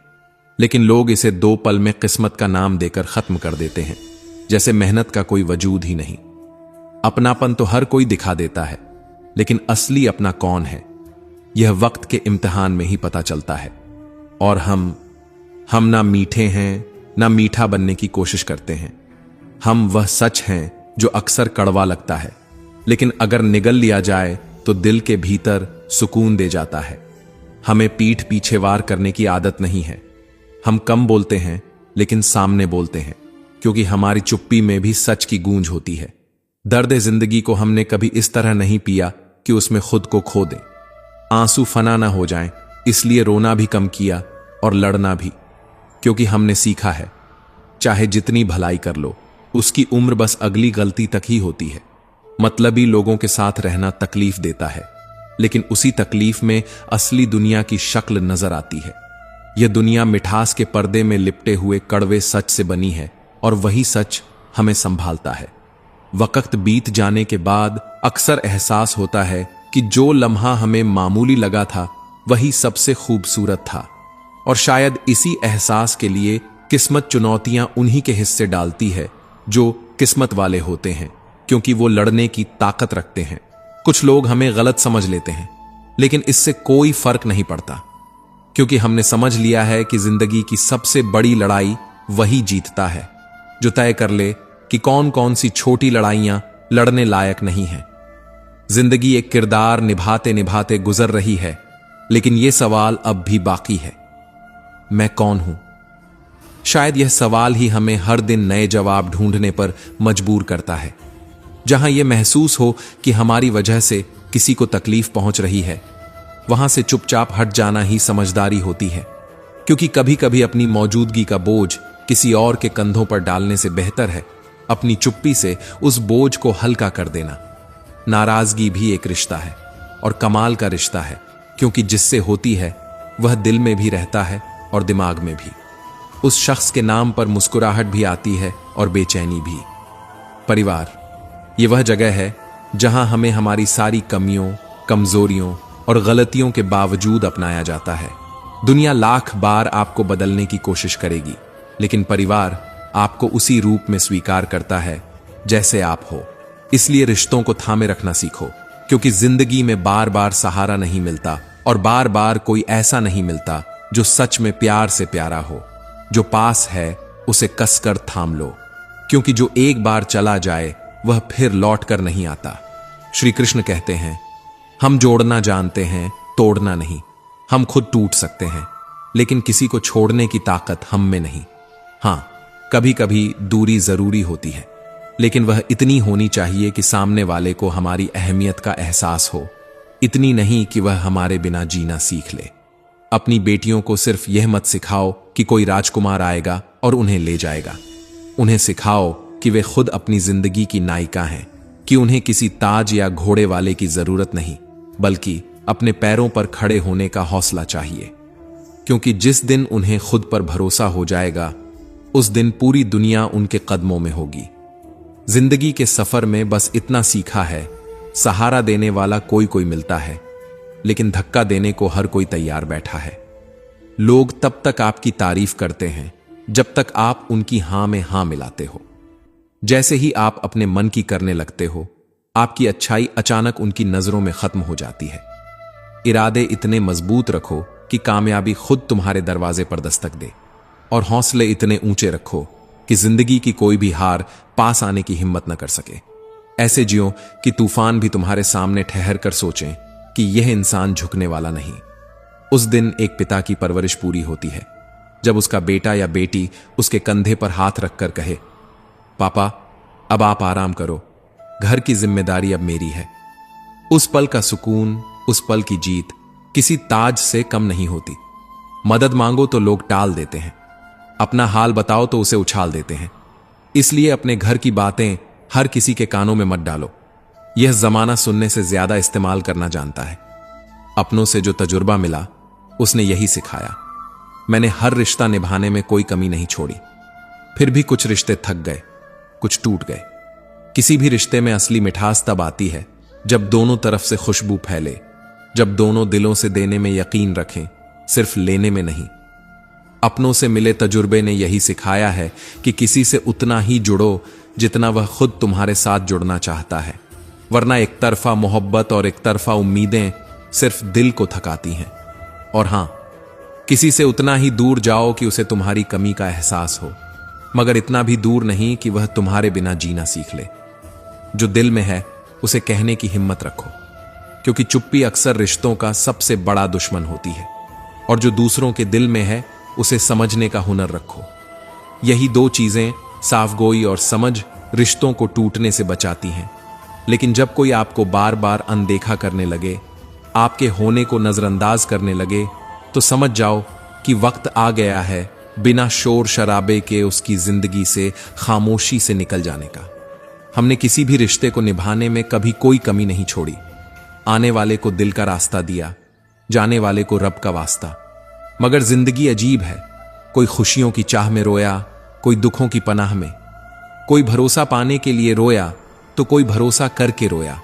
लेकिन लोग इसे 2 पल में किस्मत का नाम देकर खत्म कर देते हैं, जैसे मेहनत का कोई वजूद ही नहीं। अपनापन तो हर कोई दिखा देता है, लेकिन असली अपना कौन है, यह वक्त के इम्तिहान में ही पता चलता है। और हम ना मीठे हैं, ना मीठा बनने की कोशिश करते हैं। हम वह सच हैं जो अक्सर कड़वा लगता है, लेकिन अगर निगल लिया जाए तो दिल के भीतर सुकून दे जाता है। हमें पीठ पीछे वार करने की आदत नहीं है। हम कम बोलते हैं, लेकिन सामने बोलते हैं, क्योंकि हमारी चुप्पी में भी सच की गूंज होती है। दर्द जिंदगी को हमने कभी इस तरह नहीं पिया कि उसमें खुद को खो दें। आंसू फना ना हो जाएं, इसलिए रोना भी कम किया और लड़ना भी, क्योंकि हमने सीखा है चाहे जितनी भलाई कर लो, उसकी उम्र बस अगली गलती तक ही होती है। मतलबी लोगों के साथ रहना तकलीफ देता है, लेकिन उसी तकलीफ में असली दुनिया की शक्ल नजर आती है। यह दुनिया मिठास के पर्दे में लिपटे हुए कड़वे सच से बनी है, और वही सच हमें संभालता है। वक्त बीत जाने के बाद अक्सर एहसास होता है कि जो लम्हा हमें मामूली लगा था, वही सबसे खूबसूरत था। और शायद इसी एहसास के लिए किस्मत चुनौतियां उन्हीं के हिस्से डालती है जो किस्मत वाले होते हैं, क्योंकि वो लड़ने की ताकत रखते हैं। कुछ लोग हमें गलत समझ लेते हैं, लेकिन इससे कोई फर्क नहीं पड़ता, क्योंकि हमने समझ लिया है कि जिंदगी की सबसे बड़ी लड़ाई वही जीतता है जो तय कर ले कि कौन कौन सी छोटी लड़ाइयां लड़ने लायक नहीं है। जिंदगी एक किरदार निभाते निभाते गुजर रही है, लेकिन यह सवाल अब भी बाकी है, मैं कौन हूं? शायद यह सवाल ही हमें हर दिन नए जवाब ढूंढने पर मजबूर करता है। जहां यह महसूस हो कि हमारी वजह से किसी को तकलीफ पहुंच रही है, वहां से चुपचाप हट जाना ही समझदारी होती है, क्योंकि कभी कभी अपनी मौजूदगी का बोझ किसी और के कंधों पर डालने से बेहतर है अपनी चुप्पी से उस बोझ को हल्का कर देना। नाराजगी भी एक रिश्ता है, और कमाल का रिश्ता है, क्योंकि जिससे होती है वह दिल में भी रहता है और दिमाग में भी। उस शख्स के नाम पर मुस्कुराहट भी आती है और बेचैनी भी। परिवार ये वह जगह है जहां हमें हमारी सारी कमियों, कमजोरियों और गलतियों के बावजूद अपनाया जाता है। दुनिया लाख बार आपको बदलने की कोशिश करेगी, लेकिन परिवार आपको उसी रूप में स्वीकार करता है जैसे आप हो। इसलिए रिश्तों को थामे रखना सीखो, क्योंकि जिंदगी में बार बार सहारा नहीं मिलता, और बार बार कोई ऐसा नहीं मिलता जो सच में प्यार से प्यारा हो। जो पास है उसे कसकर थाम लो, क्योंकि जो एक बार चला जाए वह फिर लौट कर नहीं आता। श्री कृष्ण कहते हैं, हम जोड़ना जानते हैं, तोड़ना नहीं। हम खुद टूट सकते हैं, लेकिन किसी को छोड़ने की ताकत हम में नहीं। हां, कभी कभी दूरी जरूरी होती है, लेकिन वह इतनी होनी चाहिए कि सामने वाले को हमारी अहमियत का एहसास हो, इतनी नहीं कि वह हमारे बिना जीना सीख ले। अपनी बेटियों को सिर्फ यह मत सिखाओ कि कोई राजकुमार आएगा और उन्हें ले जाएगा। उन्हें सिखाओ कि वे खुद अपनी जिंदगी की नायिका हैं, कि उन्हें किसी ताज या घोड़े वाले की जरूरत नहीं, बल्कि अपने पैरों पर खड़े होने का हौसला चाहिए। क्योंकि जिस दिन उन्हें खुद पर भरोसा हो जाएगा, उस दिन पूरी दुनिया उनके कदमों में होगी। जिंदगी के सफर में बस इतना सीखा है, सहारा देने वाला कोई कोई मिलता है, लेकिन धक्का देने को हर कोई तैयार बैठा है। लोग तब तक आपकी तारीफ करते हैं जब तक आप उनकी हां में हां मिलाते हो। जैसे ही आप अपने मन की करने लगते हो, आपकी अच्छाई अचानक उनकी नजरों में खत्म हो जाती है। इरादे इतने मजबूत रखो कि कामयाबी खुद तुम्हारे दरवाजे पर दस्तक दे, और हौसले इतने ऊंचे रखो कि जिंदगी की कोई भी हार पास आने की हिम्मत न कर सके। ऐसे जियो कि तूफान भी तुम्हारे सामने ठहर कर सोचें कि यह इंसान झुकने वाला नहीं। उस दिन एक पिता की परवरिश पूरी होती है, जब उसका बेटा या बेटी उसके कंधे पर हाथ रखकर कहे, पापा अब आप आराम करो, घर की जिम्मेदारी अब मेरी है। उस पल का सुकून, उस पल की जीत किसी ताज से कम नहीं होती। मदद मांगो तो लोग टाल देते हैं, अपना हाल बताओ तो उसे उछाल देते हैं। इसलिए अपने घर की बातें हर किसी के कानों में मत डालो। यह जमाना सुनने से ज्यादा इस्तेमाल करना जानता है। अपनों से जो तजुर्बा मिला, उसने यही सिखाया। मैंने हर रिश्ता निभाने में कोई कमी नहीं छोड़ी, फिर भी कुछ रिश्ते थक गए, कुछ टूट गए। किसी भी रिश्ते में असली मिठास तब आती है जब दोनों तरफ से खुशबू फैले, जब दोनों दिलों से देने में यकीन रखें, सिर्फ लेने में नहीं। अपनों से मिले तजुर्बे ने यही सिखाया है कि किसी से उतना ही जुड़ो जितना वह खुद तुम्हारे साथ जुड़ना चाहता है, वरना एक तरफा मोहब्बत और एक तरफा उम्मीदें सिर्फ दिल को थकाती हैं। और हां, किसी से उतना ही दूर जाओ कि उसे तुम्हारी कमी का एहसास हो, मगर इतना भी दूर नहीं कि वह तुम्हारे बिना जीना सीख ले। जो दिल में है उसे कहने की हिम्मत रखो, क्योंकि चुप्पी अक्सर रिश्तों का सबसे बड़ा दुश्मन होती है। और जो दूसरों के दिल में है उसे समझने का हुनर रखो। यही दो चीजें, साफगोई और समझ, रिश्तों को टूटने से बचाती हैं। लेकिन जब कोई आपको बार बार अनदेखा करने लगे, आपके होने को नजरअंदाज करने लगे, तो समझ जाओ कि वक्त आ गया है बिना शोर शराबे के उसकी जिंदगी से, खामोशी से निकल जाने का। हमने किसी भी रिश्ते को निभाने में कभी कोई कमी नहीं छोड़ी। आने वाले को दिल का रास्ता दिया, जाने वाले को रब का वास्ता। मगर जिंदगी अजीब है, कोई खुशियों की चाह में रोया, कोई दुखों की पनाह में, कोई भरोसा पाने के लिए रोया तो कोई भरोसा करके रोया।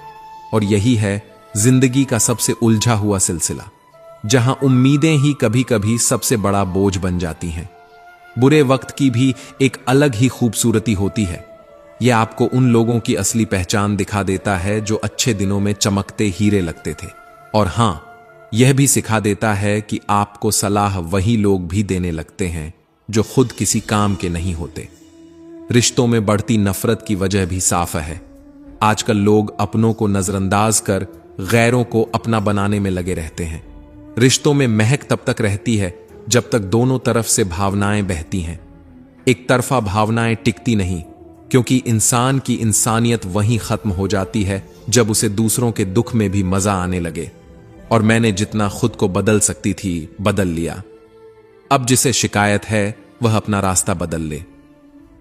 और यही है जिंदगी का सबसे उलझा हुआ सिलसिला, जहां उम्मीदें ही कभी कभी सबसे बड़ा बोझ बन जाती हैं। बुरे वक्त की भी एक अलग ही खूबसूरती होती है। यह आपको उन लोगों की असली पहचान दिखा देता है जो अच्छे दिनों में चमकते हीरे लगते थे। और हां, यह भी सिखा देता है कि आपको सलाह वही लोग भी देने लगते हैं जो खुद किसी काम के नहीं होते। रिश्तों में बढ़ती नफरत की वजह भी साफ है। आजकल लोग अपनों को नजरअंदाज कर गैरों को अपना बनाने में लगे रहते हैं। रिश्तों में महक तब तक रहती है जब तक दोनों तरफ से भावनाएं बहती हैं। एक तरफा भावनाएं टिकती नहीं, क्योंकि इंसान की इंसानियत वहीं खत्म हो जाती है जब उसे दूसरों के दुख में भी मजा आने लगे। और मैंने जितना खुद को बदल सकती थी बदल लिया। अब जिसे शिकायत है वह अपना रास्ता बदल ले।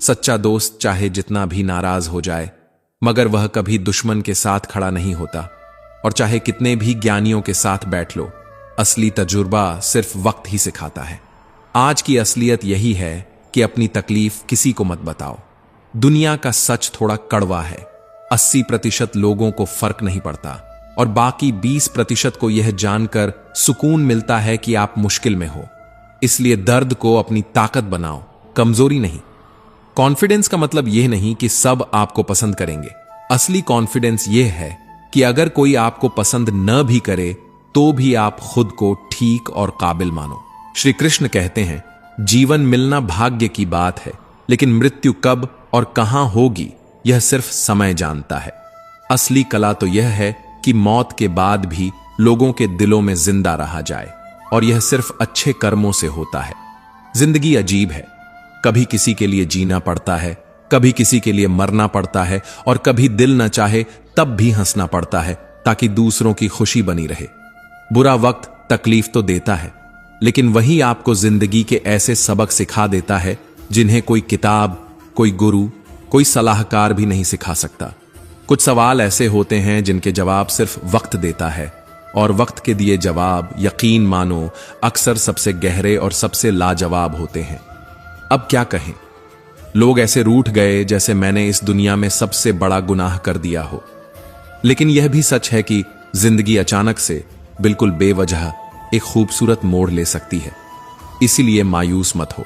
सच्चा दोस्त चाहे जितना भी नाराज हो जाए, मगर वह कभी दुश्मन के साथ खड़ा नहीं होता। और चाहे कितने भी ज्ञानियों के साथ बैठ लो, असली तजुर्बा सिर्फ वक्त ही सिखाता है। आज की असलियत यही है कि अपनी तकलीफ किसी को मत बताओ। दुनिया का सच थोड़ा कड़वा है। 80% लोगों को फर्क नहीं पड़ता और बाकी 20% को यह जानकर सुकून मिलता है कि आप मुश्किल में हो। इसलिए दर्द को अपनी ताकत बनाओ, कमजोरी नहीं। कॉन्फिडेंस का मतलब यह नहीं कि सब आपको पसंद करेंगे। असली कॉन्फिडेंस यह है कि अगर कोई आपको पसंद न भी करे तो भी आप खुद को ठीक और काबिल मानो। श्री कृष्ण कहते हैं, जीवन मिलना भाग्य की बात है, लेकिन मृत्यु कब और कहां होगी यह सिर्फ समय जानता है। असली कला तो यह है कि मौत के बाद भी लोगों के दिलों में जिंदा रहा जाए, और यह सिर्फ अच्छे कर्मों से होता है। जिंदगी अजीब है, कभी किसी के लिए जीना पड़ता है, कभी किसी के लिए मरना पड़ता है, और कभी दिल न चाहे तब भी हंसना पड़ता है ताकि दूसरों की खुशी बनी रहे। बुरा वक्त तकलीफ तो देता है, लेकिन वही आपको जिंदगी के ऐसे सबक सिखा देता है जिन्हें कोई किताब, कोई गुरु, कोई सलाहकार भी नहीं सिखा सकता। कुछ सवाल ऐसे होते हैं जिनके जवाब सिर्फ वक्त देता है, और वक्त के दिए जवाब, यकीन मानो, अक्सर सबसे गहरे और सबसे लाजवाब होते हैं। अब क्या कहें, लोग ऐसे रूठ गए जैसे मैंने इस दुनिया में सबसे बड़ा गुनाह कर दिया हो। लेकिन यह भी सच है कि जिंदगी अचानक से, बिल्कुल बेवजह, एक खूबसूरत मोड़ ले सकती है। इसीलिए मायूस मत हो।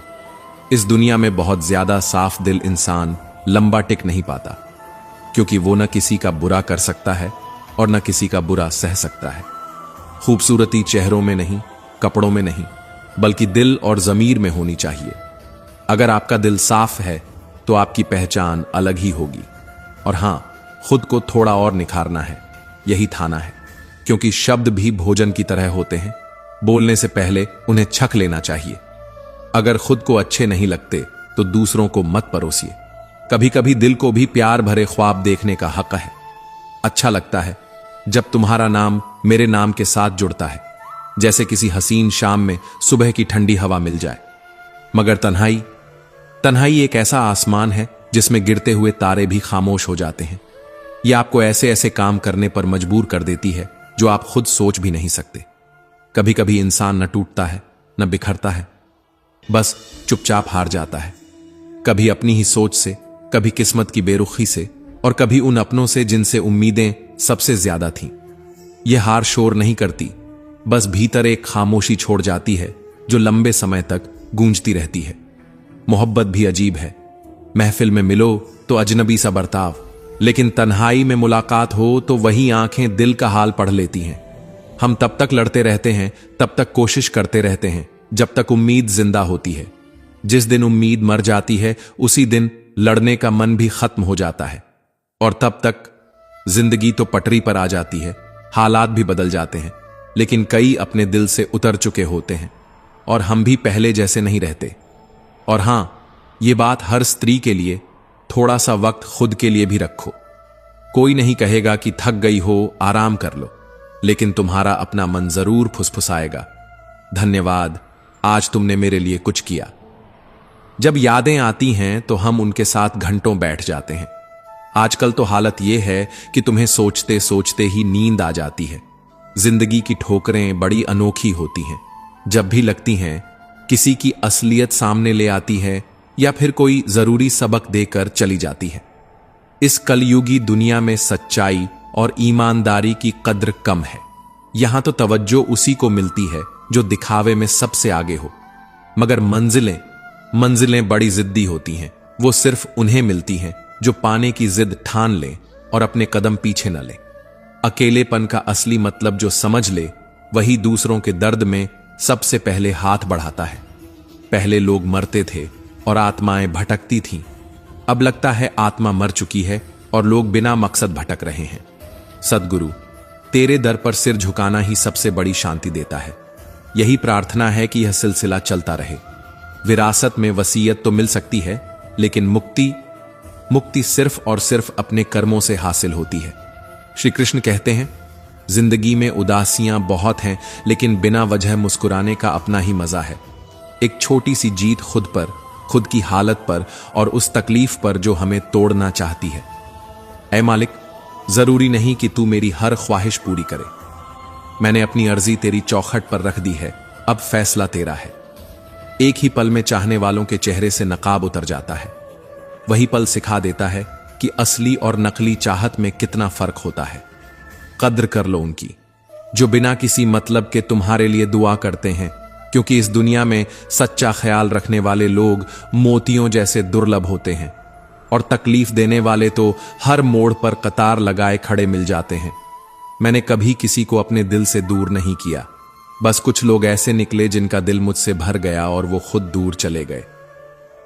इस दुनिया में बहुत ज्यादा साफ दिल इंसान लंबा टिक नहीं पाता, क्योंकि वो न किसी का बुरा कर सकता है और न किसी का बुरा सह सकता है। खूबसूरती चेहरों में नहीं, कपड़ों में नहीं, बल्कि दिल और जमीर में होनी चाहिए। अगर आपका दिल साफ है तो आपकी पहचान अलग ही होगी। और हां, खुद को थोड़ा और निखारना है, यही थाना है, क्योंकि शब्द भी भोजन की तरह होते हैं। बोलने से पहले उन्हें छक लेना चाहिए। अगर खुद को अच्छे नहीं लगते तो दूसरों को मत परोसिए। कभी कभी दिल को भी प्यार भरे ख्वाब देखने का हक है। अच्छा लगता है जब तुम्हारा नाम मेरे नाम के साथ जुड़ता है, जैसे किसी हसीन शाम में सुबह की ठंडी हवा मिल जाए। मगर तन्हाई एक ऐसा आसमान है जिसमें गिरते हुए तारे भी खामोश हो जाते हैं। यह आपको ऐसे ऐसे काम करने पर मजबूर कर देती है जो आप खुद सोच भी नहीं सकते। कभी कभी इंसान न टूटता है न बिखरता है, बस चुपचाप हार जाता है। कभी अपनी ही सोच से, कभी किस्मत की बेरुखी से, और कभी उन अपनों से जिनसे उम्मीदें सबसे ज्यादा थीं। यह हार शोर नहीं करती, बस भीतर एक खामोशी छोड़ जाती है जो लंबे समय तक गूंजती रहती है। मोहब्बत भी अजीब है। महफिल में मिलो तो अजनबी सा बर्ताव, लेकिन तन्हाई में मुलाकात हो तो वही आंखें दिल का हाल पढ़ लेती हैं। हम तब तक लड़ते रहते हैं, तब तक कोशिश करते रहते हैं, जब तक उम्मीद जिंदा होती है। जिस दिन उम्मीद मर जाती है उसी दिन लड़ने का मन भी खत्म हो जाता है। और तब तक जिंदगी तो पटरी पर आ जाती है, हालात भी बदल जाते हैं, लेकिन कई अपने दिल से उतर चुके होते हैं और हम भी पहले जैसे नहीं रहते। और हां, ये बात हर स्त्री के लिए, थोड़ा सा वक्त खुद के लिए भी रखो। कोई नहीं कहेगा कि थक गई हो, आराम कर लो, लेकिन तुम्हारा अपना मन जरूर फुसफुसाएगा, धन्यवाद, आज तुमने मेरे लिए कुछ किया। जब यादें आती हैं तो हम उनके साथ घंटों बैठ जाते हैं। आजकल तो हालत यह है कि तुम्हें सोचते सोचते ही नींद आ जाती है। जिंदगी की ठोकरें बड़ी अनोखी होती हैं। जब भी लगती हैं, किसी की असलियत सामने ले आती है या फिर कोई जरूरी सबक देकर चली जाती है। इस कलयुगी दुनिया में सच्चाई और ईमानदारी की कद्र कम है। यहां तो तवज्जो उसी को मिलती है जो दिखावे में सबसे आगे हो। मगर मंजिलें बड़ी जिद्दी होती हैं। वो सिर्फ उन्हें मिलती हैं जो पाने की जिद ठान ले और अपने कदम पीछे न ले। अकेलेपन का असली मतलब जो समझ ले, वही दूसरों के दर्द में सबसे पहले हाथ बढ़ाता है। पहले लोग मरते थे और आत्माएं भटकती थीं। अब लगता है आत्मा मर चुकी है और लोग बिना मकसद भटक रहे हैं। सद्गुरु, तेरे दर पर सिर झुकाना ही सबसे बड़ी शांति देता है। यही प्रार्थना है कि यह सिलसिला चलता रहे। विरासत में वसीयत तो मिल सकती है, लेकिन मुक्ति सिर्फ और सिर्फ अपने कर्मों से हासिल होती है। श्री कृष्ण कहते हैं, जिंदगी में उदासियां बहुत हैं, लेकिन बिना वजह मुस्कुराने का अपना ही मजा है। एक छोटी सी जीत खुद पर, खुद की हालत पर और उस तकलीफ पर जो हमें तोड़ना चाहती है। ऐ मालिक, जरूरी नहीं कि तू मेरी हर ख्वाहिश पूरी करे। मैंने अपनी अर्जी तेरी चौखट पर रख दी है, अब फैसला तेरा है। एक ही पल में चाहने वालों के चेहरे से नकाब उतर जाता है। वही पल सिखा देता है कि असली और नकली चाहत में कितना फर्क होता है। कद्र कर लो उनकी जो बिना किसी मतलब के तुम्हारे लिए दुआ करते हैं, क्योंकि इस दुनिया में सच्चा ख्याल रखने वाले लोग मोतियों जैसे दुर्लभ होते हैं और तकलीफ देने वाले तो हर मोड़ पर कतार लगाए खड़े मिल जाते हैं। मैंने कभी किसी को अपने दिल से दूर नहीं किया। बस कुछ लोग ऐसे निकले जिनका दिल मुझसे भर गया और वो खुद दूर चले गए।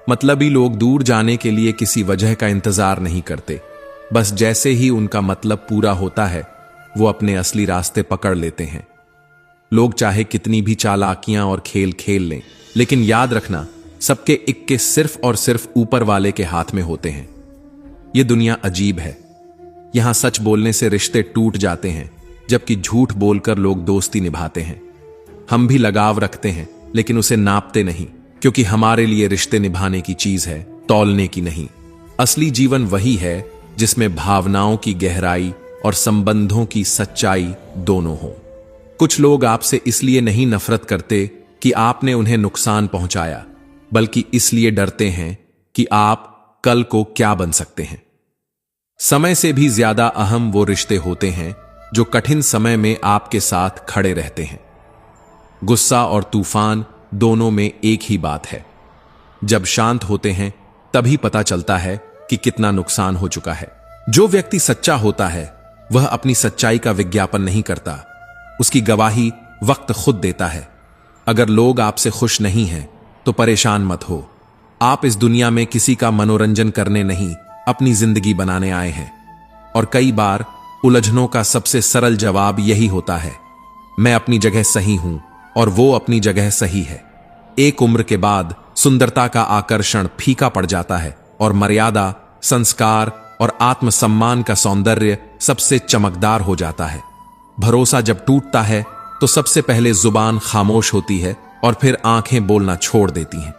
मतलबी लोग दूर जाने के लिए किसी वजह का इंतजार नहीं करते। बस जैसे ही उनका मतलब पूरा होता है, वो अपने असली रास्ते पकड़ लेते हैं। लोग चाहे कितनी भी चालाकियां और खेल खेल लें, लेकिन याद रखना, सबके इक्के सिर्फ और सिर्फ ऊपर वाले के हाथ में होते हैं। यह दुनिया अजीब है। यहां सच बोलने से रिश्ते टूट जाते हैं, जबकि झूठ बोलकर लोग दोस्ती निभाते हैं। हम भी लगाव रखते हैं, लेकिन उसे नापते नहीं, क्योंकि हमारे लिए रिश्ते निभाने की चीज है, तौलने की नहीं। असली जीवन वही है जिसमें भावनाओं की गहराई और संबंधों की सच्चाई दोनों हो। कुछ लोग आपसे इसलिए नहीं नफरत करते कि आपने उन्हें नुकसान पहुंचाया, बल्कि इसलिए डरते हैं कि आप कल को क्या बन सकते हैं। समय से भी ज्यादा अहम वो रिश्ते होते हैं जो कठिन समय में आपके साथ खड़े रहते हैं। गुस्सा और तूफान दोनों में एक ही बात है। जब शांत होते हैं तभी पता चलता है कि कितना नुकसान हो चुका है। जो व्यक्ति सच्चा होता है वह अपनी सच्चाई का विज्ञापन नहीं करता, उसकी गवाही वक्त खुद देता है। अगर लोग आपसे खुश नहीं हैं तो परेशान मत हो। आप इस दुनिया में किसी का मनोरंजन करने नहीं, अपनी जिंदगी बनाने आए हैं। और कई बार उलझनों का सबसे सरल जवाब यही होता है, मैं अपनी जगह सही हूं और वो अपनी जगह सही है। एक उम्र के बाद सुंदरता का आकर्षण फीका पड़ जाता है और मर्यादा, संस्कार और आत्मसम्मान का सौंदर्य सबसे चमकदार हो जाता है। भरोसा जब टूटता है तो सबसे पहले जुबान खामोश होती है और फिर आंखें बोलना छोड़ देती हैं।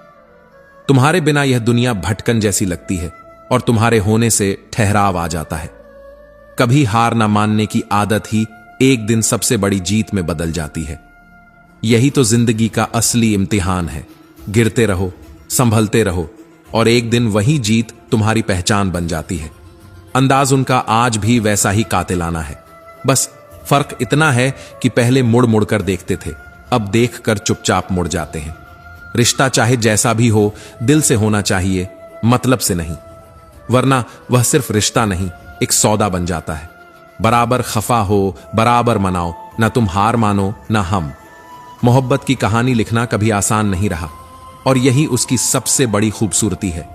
तुम्हारे बिना यह दुनिया भटकन जैसी लगती है और तुम्हारे होने से ठहराव आ जाता है। कभी हार ना मानने की आदत ही एक दिन सबसे बड़ी जीत में बदल जाती है। यही तो जिंदगी का असली इम्तिहान है। गिरते रहो, संभलते रहो और एक दिन वही जीत तुम्हारी पहचान बन जाती है। अंदाज उनका आज भी वैसा ही कातिलाना है। बस फर्क इतना है कि पहले मुड़ मुड़ कर देखते थे, अब देखकर चुपचाप मुड़ जाते हैं। रिश्ता चाहे जैसा भी हो, दिल से होना चाहिए, मतलब से नहीं, वरना वह सिर्फ रिश्ता नहीं, एक सौदा बन जाता है। बराबर खफा हो, बराबर मनाओ, ना तुम हार मानो ना हम। मोहब्बत की कहानी लिखना कभी आसान नहीं रहा, और यही उसकी सबसे बड़ी खूबसूरती है।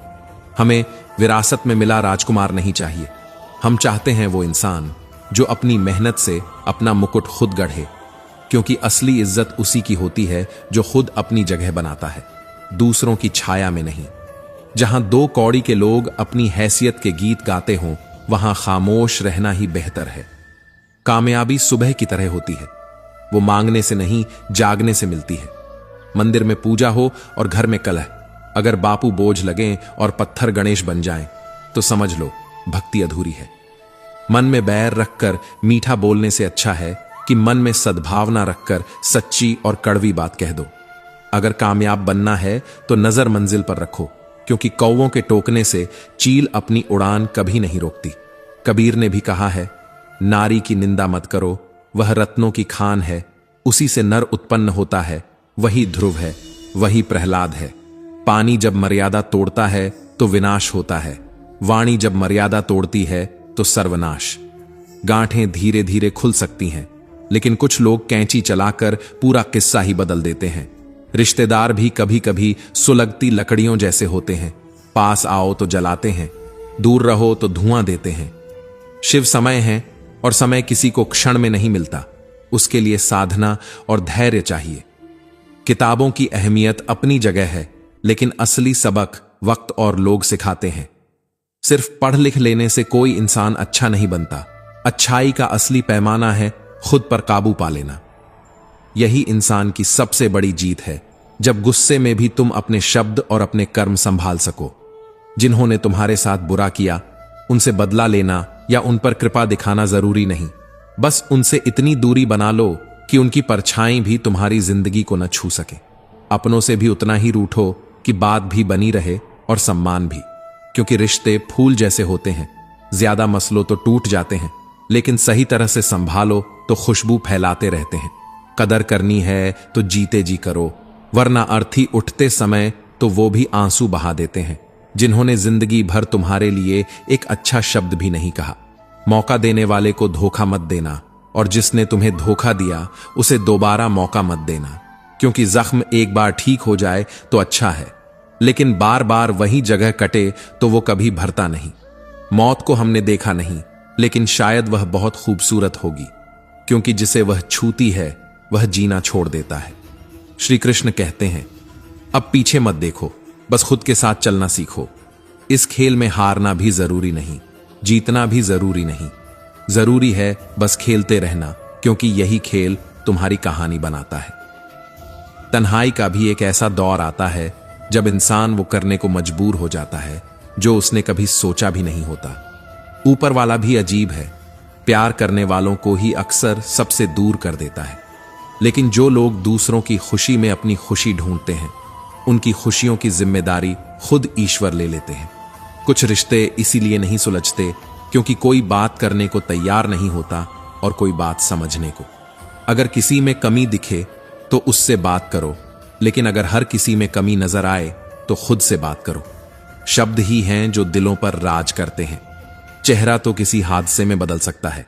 हमें विरासत में मिला राजकुमार नहीं चाहिए, हम चाहते हैं वो इंसान जो अपनी मेहनत से अपना मुकुट खुद गढ़े, क्योंकि असली इज्जत उसी की होती है जो खुद अपनी जगह बनाता है, दूसरों की छाया में नहीं। जहां दो कौड़ी के लोग अपनी हैसियत के गीत गाते हों, वहां खामोश रहना ही बेहतर है। कामयाबी सुबह की तरह होती है, वो मांगने से नहीं, जागने से मिलती है। मंदिर में पूजा हो और घर में कलह, अगर बापू बोझ लगें और पत्थर गणेश बन जाएं, तो समझ लो भक्ति अधूरी है। मन में बैर रखकर मीठा बोलने से अच्छा है कि मन में सद्भावना रखकर सच्ची और कड़वी बात कह दो। अगर कामयाब बनना है तो नजर मंजिल पर रखो, क्योंकि कौवों के टोकने से चील अपनी उड़ान कभी नहीं रोकती। कबीर ने भी कहा है, नारी की निंदा मत करो, वह रत्नों की खान है, उसी से नर उत्पन्न होता है, वही ध्रुव है, वही प्रहलाद है। पानी जब मर्यादा तोड़ता है तो विनाश होता है, वाणी जब मर्यादा तोड़ती है तो सर्वनाश। गांठें धीरे धीरे खुल सकती हैं, लेकिन कुछ लोग कैंची चलाकर पूरा किस्सा ही बदल देते हैं। रिश्तेदार भी कभी कभी सुलगती लकड़ियों जैसे होते हैं, पास आओ तो जलाते हैं, दूर रहो तो धुआं देते हैं। शिव समय है, और समय किसी को क्षण में नहीं मिलता, उसके लिए साधना और धैर्य चाहिए। किताबों की अहमियत अपनी जगह है, लेकिन असली सबक वक्त और लोग सिखाते हैं। सिर्फ पढ़ लिख लेने से कोई इंसान अच्छा नहीं बनता। अच्छाई का असली पैमाना है खुद पर काबू पा लेना। यही इंसान की सबसे बड़ी जीत है, जब गुस्से में भी तुम अपने शब्द और अपने कर्म संभाल सको। जिन्होंने तुम्हारे साथ बुरा किया, उनसे बदला लेना या उन पर कृपा दिखाना जरूरी नहीं। बस उनसे इतनी दूरी बना लो कि उनकी परछाई भी तुम्हारी जिंदगी को न छू सके। अपनों से भी उतना ही रूठो कि बात भी बनी रहे और सम्मान भी, क्योंकि रिश्ते फूल जैसे होते हैं, ज्यादा मसलो तो टूट जाते हैं, लेकिन सही तरह से संभालो तो खुशबू फैलाते रहते हैं। कदर करनी है तो जीते जी करो, वरना अर्थी उठते समय तो वो भी आंसू बहा देते हैं, जिन्होंने जिंदगी भर तुम्हारे लिए एक अच्छा शब्द भी नहीं कहा। मौका देने वाले को धोखा मत देना, और जिसने तुम्हें धोखा दिया उसे दोबारा मौका मत देना, क्योंकि जख्म एक बार ठीक हो जाए तो अच्छा है, लेकिन बार बार वही जगह कटे तो वो कभी भरता नहीं। मौत को हमने देखा नहीं, लेकिन शायद वह बहुत खूबसूरत होगी, क्योंकि जिसे वह छूती है वह जीना छोड़ देता है। श्री कृष्ण कहते हैं, अब पीछे मत देखो, बस खुद के साथ चलना सीखो। इस खेल में हारना भी जरूरी नहीं, जीतना भी जरूरी नहीं, जरूरी है बस खेलते रहना, क्योंकि यही खेल तुम्हारी कहानी बनाता है। तन्हाई का भी एक ऐसा दौर आता है जब इंसान वो करने को मजबूर हो जाता है जो उसने कभी सोचा भी नहीं होता। ऊपर वाला भी अजीब है, प्यार करने वालों को ही अक्सर सबसे दूर कर देता है, लेकिन जो लोग दूसरों की खुशी में अपनी खुशी ढूंढते हैं, उनकी खुशियों की जिम्मेदारी खुद ईश्वर ले लेते हैं। कुछ रिश्ते इसीलिए नहीं सुलझते क्योंकि कोई बात करने को तैयार नहीं होता और कोई बात समझने को। अगर किसी में कमी दिखे तो उससे बात करो, लेकिन अगर हर किसी में कमी नजर आए तो खुद से बात करो। शब्द ही हैं जो दिलों पर राज करते हैं। चेहरा तो किसी हादसे में बदल सकता है।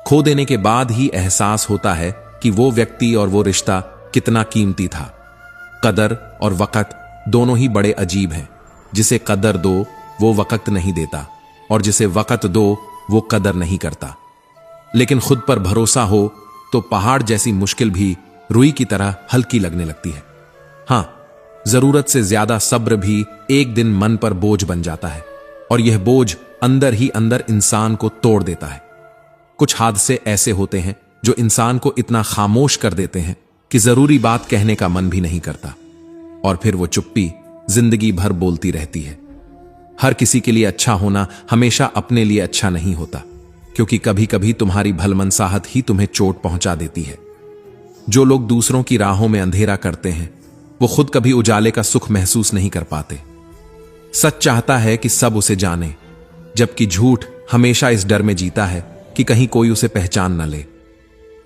खो देने के बाद ही एहसास होता है कि वो व्यक्ति और वो रिश्ता कितना कीमती था। कदर और वक़्त दोनों ही बड़े अजीब हैं। जिसे कदर दो वो वक़्त नहीं देता, और जिसे वक़्त दो वो कदर नहीं करता। लेकिन खुद पर भरोसा हो तो पहाड़ जैसी मुश्किल भी रुई की तरह हल्की लगने लगती है। हां, जरूरत से ज्यादा सब्र भी एक दिन मन पर बोझ बन जाता है, और यह बोझ अंदर ही अंदर इंसान को तोड़ देता है। कुछ हादसे ऐसे होते हैं जो इंसान को इतना खामोश कर देते हैं कि जरूरी बात कहने का मन भी नहीं करता, और फिर वो चुप्पी जिंदगी भर बोलती रहती है। हर किसी के लिए अच्छा होना हमेशा अपने लिए अच्छा नहीं होता, क्योंकि कभी कभी तुम्हारी भलमनसाहत ही तुम्हें चोट पहुंचा देती है। जो लोग दूसरों की राहों में अंधेरा करते हैं वो खुद कभी उजाले का सुख महसूस नहीं कर पाते। सच चाहता है कि सब उसे जाने, जबकि झूठ हमेशा इस डर में जीता है कि कहीं कोई उसे पहचान न ले।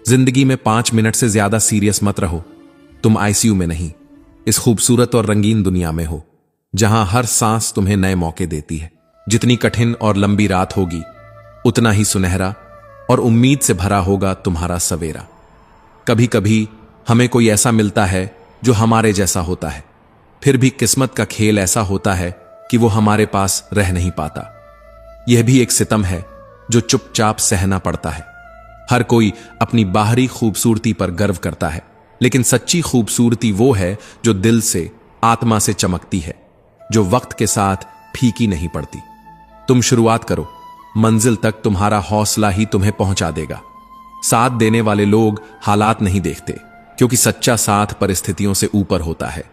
जिंदगी में 5 मिनट से ज्यादा सीरियस मत रहो। तुम आईसीयू में नहीं, इस खूबसूरत और रंगीन दुनिया में हो, जहां हर सांस तुम्हें नए मौके देती है। जितनी कठिन और लंबी रात होगी, उतना ही सुनहरा और उम्मीद से भरा होगा तुम्हारा सवेरा। कभी कभी हमें कोई ऐसा मिलता है जो हमारे जैसा होता है, फिर भी किस्मत का खेल ऐसा होता है कि वो हमारे पास रह नहीं पाता। यह भी एक सितम है जो चुपचाप सहना पड़ता है। हर कोई अपनी बाहरी खूबसूरती पर गर्व करता है, लेकिन सच्ची खूबसूरती वो है जो दिल से, आत्मा से चमकती है, जो वक्त के साथ फीकी नहीं पड़ती। तुम शुरुआत करो, मंजिल तक तुम्हारा हौसला ही तुम्हें पहुंचा देगा। साथ देने वाले लोग हालात नहीं देखते, क्योंकि सच्चा साथ परिस्थितियों से ऊपर होता है।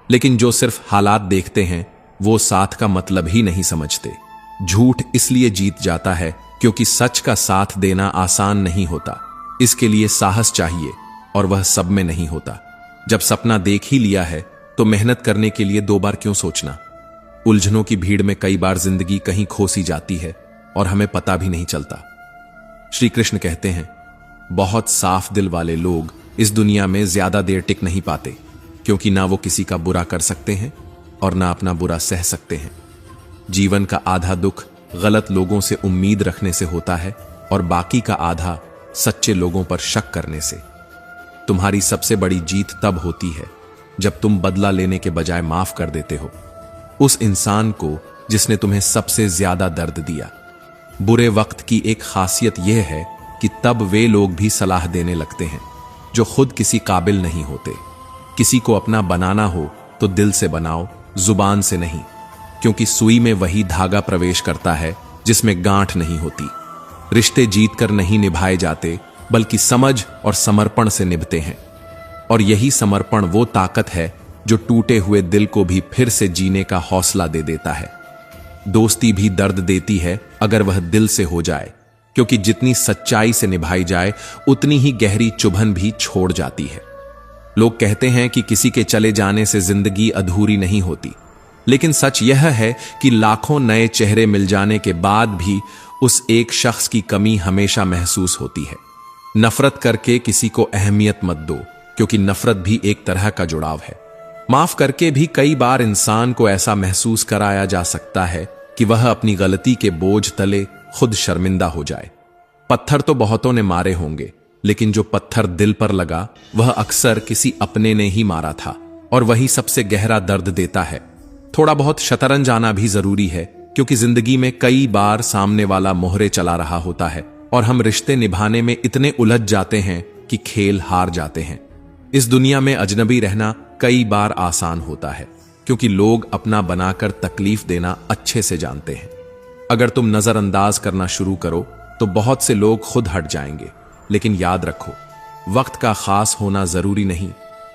लेकिन जो सिर्फ हालात देखते हैं, वो साथ का मतलब ही नहीं समझते। झूठ इसलिए जीत जाता है क्योंकि सच का साथ देना आसान नहीं होता। इसके लिए साहस चाहिए, और वह सब में नहीं होता। जब सपना देख ही लिया है तो मेहनत करने के लिए 2 बार क्यों सोचना। उलझनों की भीड़ में कई बार जिंदगी कहीं खोसी जाती है और हमें पता भी नहीं चलता। श्री कृष्ण कहते हैं, बहुत साफ दिल वाले लोग इस दुनिया में ज्यादा देर टिक नहीं पाते, क्योंकि ना वो किसी का बुरा कर सकते हैं और ना अपना बुरा सह सकते हैं। जीवन का आधा दुख गलत लोगों से उम्मीद रखने से होता है, और बाकी का आधा सच्चे लोगों पर शक करने से। तुम्हारी सबसे बड़ी जीत तब होती है जब तुम बदला लेने के बजाय माफ कर देते हो उस इंसान को जिसने तुम्हें सबसे ज्यादा दर्द दिया। बुरे वक्त की एक खासियत यह है कि तब वे लोग भी सलाह देने लगते हैं जो खुद किसी काबिल नहीं होते। किसी को अपना बनाना हो तो दिल से बनाओ, जुबान से नहीं, क्योंकि सुई में वही धागा प्रवेश करता है जिसमें गांठ नहीं होती। रिश्ते जीतकर नहीं निभाए जाते, बल्कि समझ और समर्पण से निभते हैं। और यही समर्पण वो ताकत है जो टूटे हुए दिल को भी फिर से जीने का हौसला दे देता है। दोस्ती भी दर्द देती है अगर वह दिल से हो जाए, क्योंकि जितनी सच्चाई से निभाई जाए उतनी ही गहरी चुभन भी छोड़ जाती है। लोग कहते हैं कि किसी के चले जाने से जिंदगी अधूरी नहीं होती, लेकिन सच यह है कि लाखों नए चेहरे मिल जाने के बाद भी उस एक शख्स की कमी हमेशा महसूस होती है। नफरत करके किसी को अहमियत मत दो, क्योंकि नफरत भी एक तरह का जुड़ाव है। माफ करके भी कई बार इंसान को ऐसा महसूस कराया जा सकता है कि वह अपनी गलती के बोझ तले खुद शर्मिंदा हो जाए। पत्थर तो बहुतों ने मारे होंगे, लेकिन जो पत्थर दिल पर लगा वह अक्सर किसी अपने ने ही मारा था, और वही सबसे गहरा दर्द देता है। थोड़ा बहुत शतरंज आना भी जरूरी है, क्योंकि जिंदगी में कई बार सामने वाला मोहरे चला रहा होता है और हम रिश्ते निभाने में इतने उलझ जाते हैं कि खेल हार जाते हैं। इस दुनिया में अजनबी रहना कई बार आसान होता है, क्योंकि लोग अपना बनाकर तकलीफ देना अच्छे से जानते हैं। अगर तुम नजरअंदाज करना शुरू करो तो बहुत से लोग खुद हट जाएंगे। लेकिन याद रखो, वक्त का खास होना जरूरी नहीं,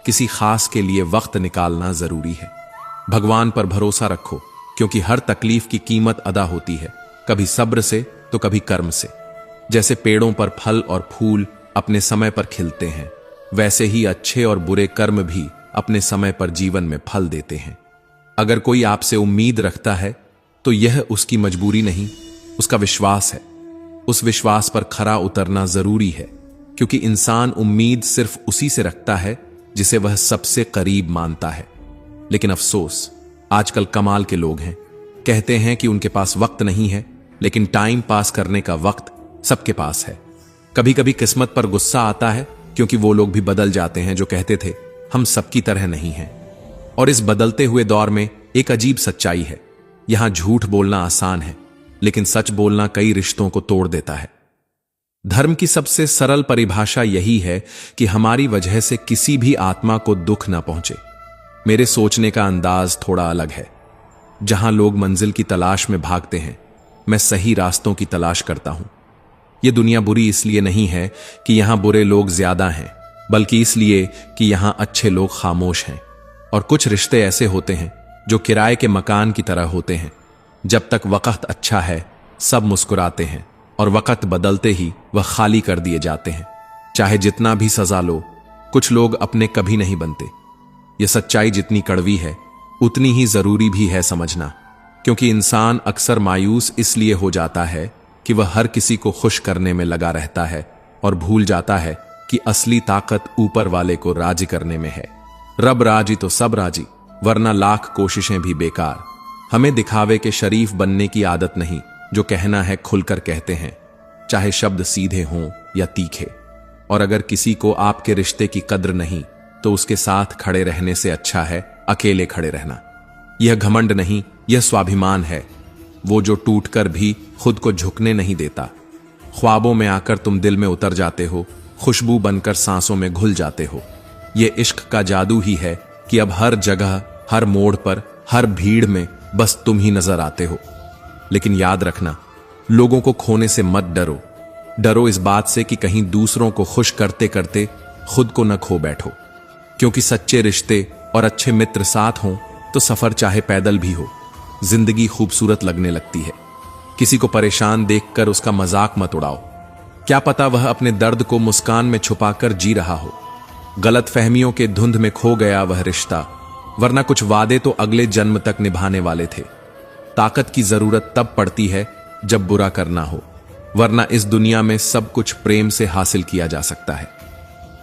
किसी खास के लिए वक्त निकालना जरूरी है। भगवान पर भरोसा रखो, क्योंकि हर तकलीफ की कीमत अदा होती है, कभी सब्र से तो कभी कर्म से। जैसे पेड़ों पर फल और फूल अपने समय पर खिलते हैं, वैसे ही अच्छे और बुरे कर्म भी अपने समय पर जीवन में फल देते हैं। अगर कोई आपसे उम्मीद रखता है तो यह उसकी मजबूरी नहीं, उसका विश्वास है। उस विश्वास पर खरा उतरना जरूरी है, क्योंकि इंसान उम्मीद सिर्फ उसी से रखता है जिसे वह सबसे करीब मानता है। लेकिन अफसोस, आजकल कमाल के लोग हैं, कहते हैं कि उनके पास वक्त नहीं है, लेकिन टाइम पास करने का वक्त सबके पास है। कभी कभी किस्मत पर गुस्सा आता है, क्योंकि वो लोग भी बदल जाते हैं जो कहते थे हम सबकी तरह नहीं हैं। और इस बदलते हुए दौर में एक अजीब सच्चाई है, यहां झूठ बोलना आसान है, लेकिन सच बोलना कई रिश्तों को तोड़ देता है। धर्म की सबसे सरल परिभाषा यही है कि हमारी वजह से किसी भी आत्मा को दुख ना पहुंचे। मेरे सोचने का अंदाज थोड़ा अलग है। जहां लोग मंजिल की तलाश में भागते हैं, मैं सही रास्तों की तलाश करता हूं। यह दुनिया बुरी इसलिए नहीं है कि यहां बुरे लोग ज्यादा हैं, बल्कि इसलिए कि यहां अच्छे लोग खामोश हैं। और कुछ रिश्ते ऐसे होते हैं जो किराए के मकान की तरह होते हैं। जब तक वक्त अच्छा है सब मुस्कुराते हैं, और वक्त बदलते ही वह खाली कर दिए जाते हैं। चाहे जितना भी सजा लो, कुछ लोग अपने कभी नहीं बनते। यह सच्चाई जितनी कड़वी है उतनी ही जरूरी भी है समझना, क्योंकि इंसान अक्सर मायूस इसलिए हो जाता है कि वह हर किसी को खुश करने में लगा रहता है और भूल जाता है कि असली ताकत ऊपर वाले को राज करने में है। रब राजी तो सब राजी, वरना लाख कोशिशें भी बेकार। हमें दिखावे के शरीफ बनने की आदत नहीं, जो कहना है खुलकर कहते हैं, चाहे शब्द सीधे हों या तीखे। और अगर किसी को आपके रिश्ते की कद्र नहीं, तो उसके साथ खड़े रहने से अच्छा है अकेले खड़े रहना। यह घमंड नहीं, यह स्वाभिमान है, वो जो टूटकर भी खुद को झुकने नहीं देता। ख्वाबों में आकर तुम दिल में उतर जाते हो, खुशबू बनकर सांसों में घुल जाते हो। यह इश्क का जादू ही है कि अब हर जगह, हर मोड़ पर, हर भीड़ में बस तुम ही नजर आते हो। लेकिन याद रखना, लोगों को खोने से मत डरो। डरो इस बात से कि कहीं दूसरों को खुश करते करते खुद को न खो बैठो। क्योंकि सच्चे रिश्ते और अच्छे मित्र साथ हों तो सफर चाहे पैदल भी हो, जिंदगी खूबसूरत लगने लगती है। किसी को परेशान देखकर उसका मजाक मत उड़ाओ। क्या पता वह अपने दर्द को मुस्कान में छुपाकर जी रहा हो। गलत फहमियों के धुंध में खो गया वह रिश्ता, वरना कुछ वादे तो अगले जन्म तक निभाने वाले थे। ताकत की जरूरत तब पड़ती है जब बुरा करना हो, वरना इस दुनिया में सब कुछ प्रेम से हासिल किया जा सकता है।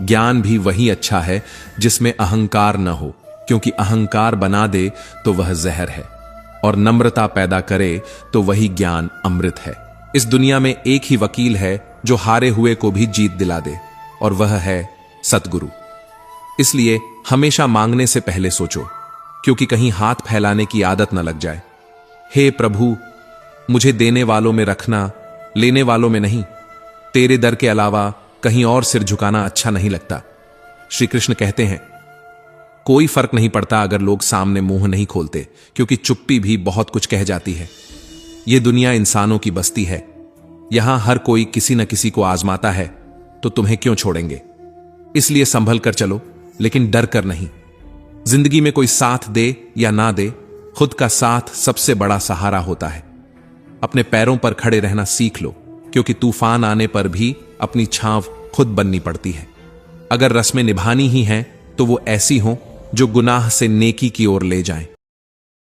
ज्ञान भी वही अच्छा है जिसमें अहंकार न हो, क्योंकि अहंकार बना दे तो वह जहर है, और नम्रता पैदा करे तो वही ज्ञान अमृत है। इस दुनिया में एक ही वकील है जो हारे हुए को भी जीत दिला दे, और वह है सतगुरु। इसलिए हमेशा मांगने से पहले सोचो, क्योंकि कहीं हाथ फैलाने की आदत न लग जाए। हे प्रभु, मुझे देने वालों में रखना, लेने वालों में नहीं। तेरे दर के अलावा कहीं और सिर झुकाना अच्छा नहीं लगता। श्री कृष्ण कहते हैं, कोई फर्क नहीं पड़ता अगर लोग सामने मुंह नहीं खोलते, क्योंकि चुप्पी भी बहुत कुछ कह जाती है। यह दुनिया इंसानों की बस्ती है, यहां हर कोई किसी न किसी को आजमाता है, तो तुम्हें क्यों छोड़ेंगे। इसलिए संभल कर चलो, लेकिन डर कर नहीं। जिंदगी में कोई साथ दे या ना दे, खुद का साथ सबसे बड़ा सहारा होता है। अपने पैरों पर खड़े रहना सीख लो, क्योंकि तूफान आने पर भी अपनी छांव खुद बननी पड़ती है। अगर रस्में निभानी ही हैं तो वो ऐसी हों जो गुनाह से नेकी की ओर ले जाएं।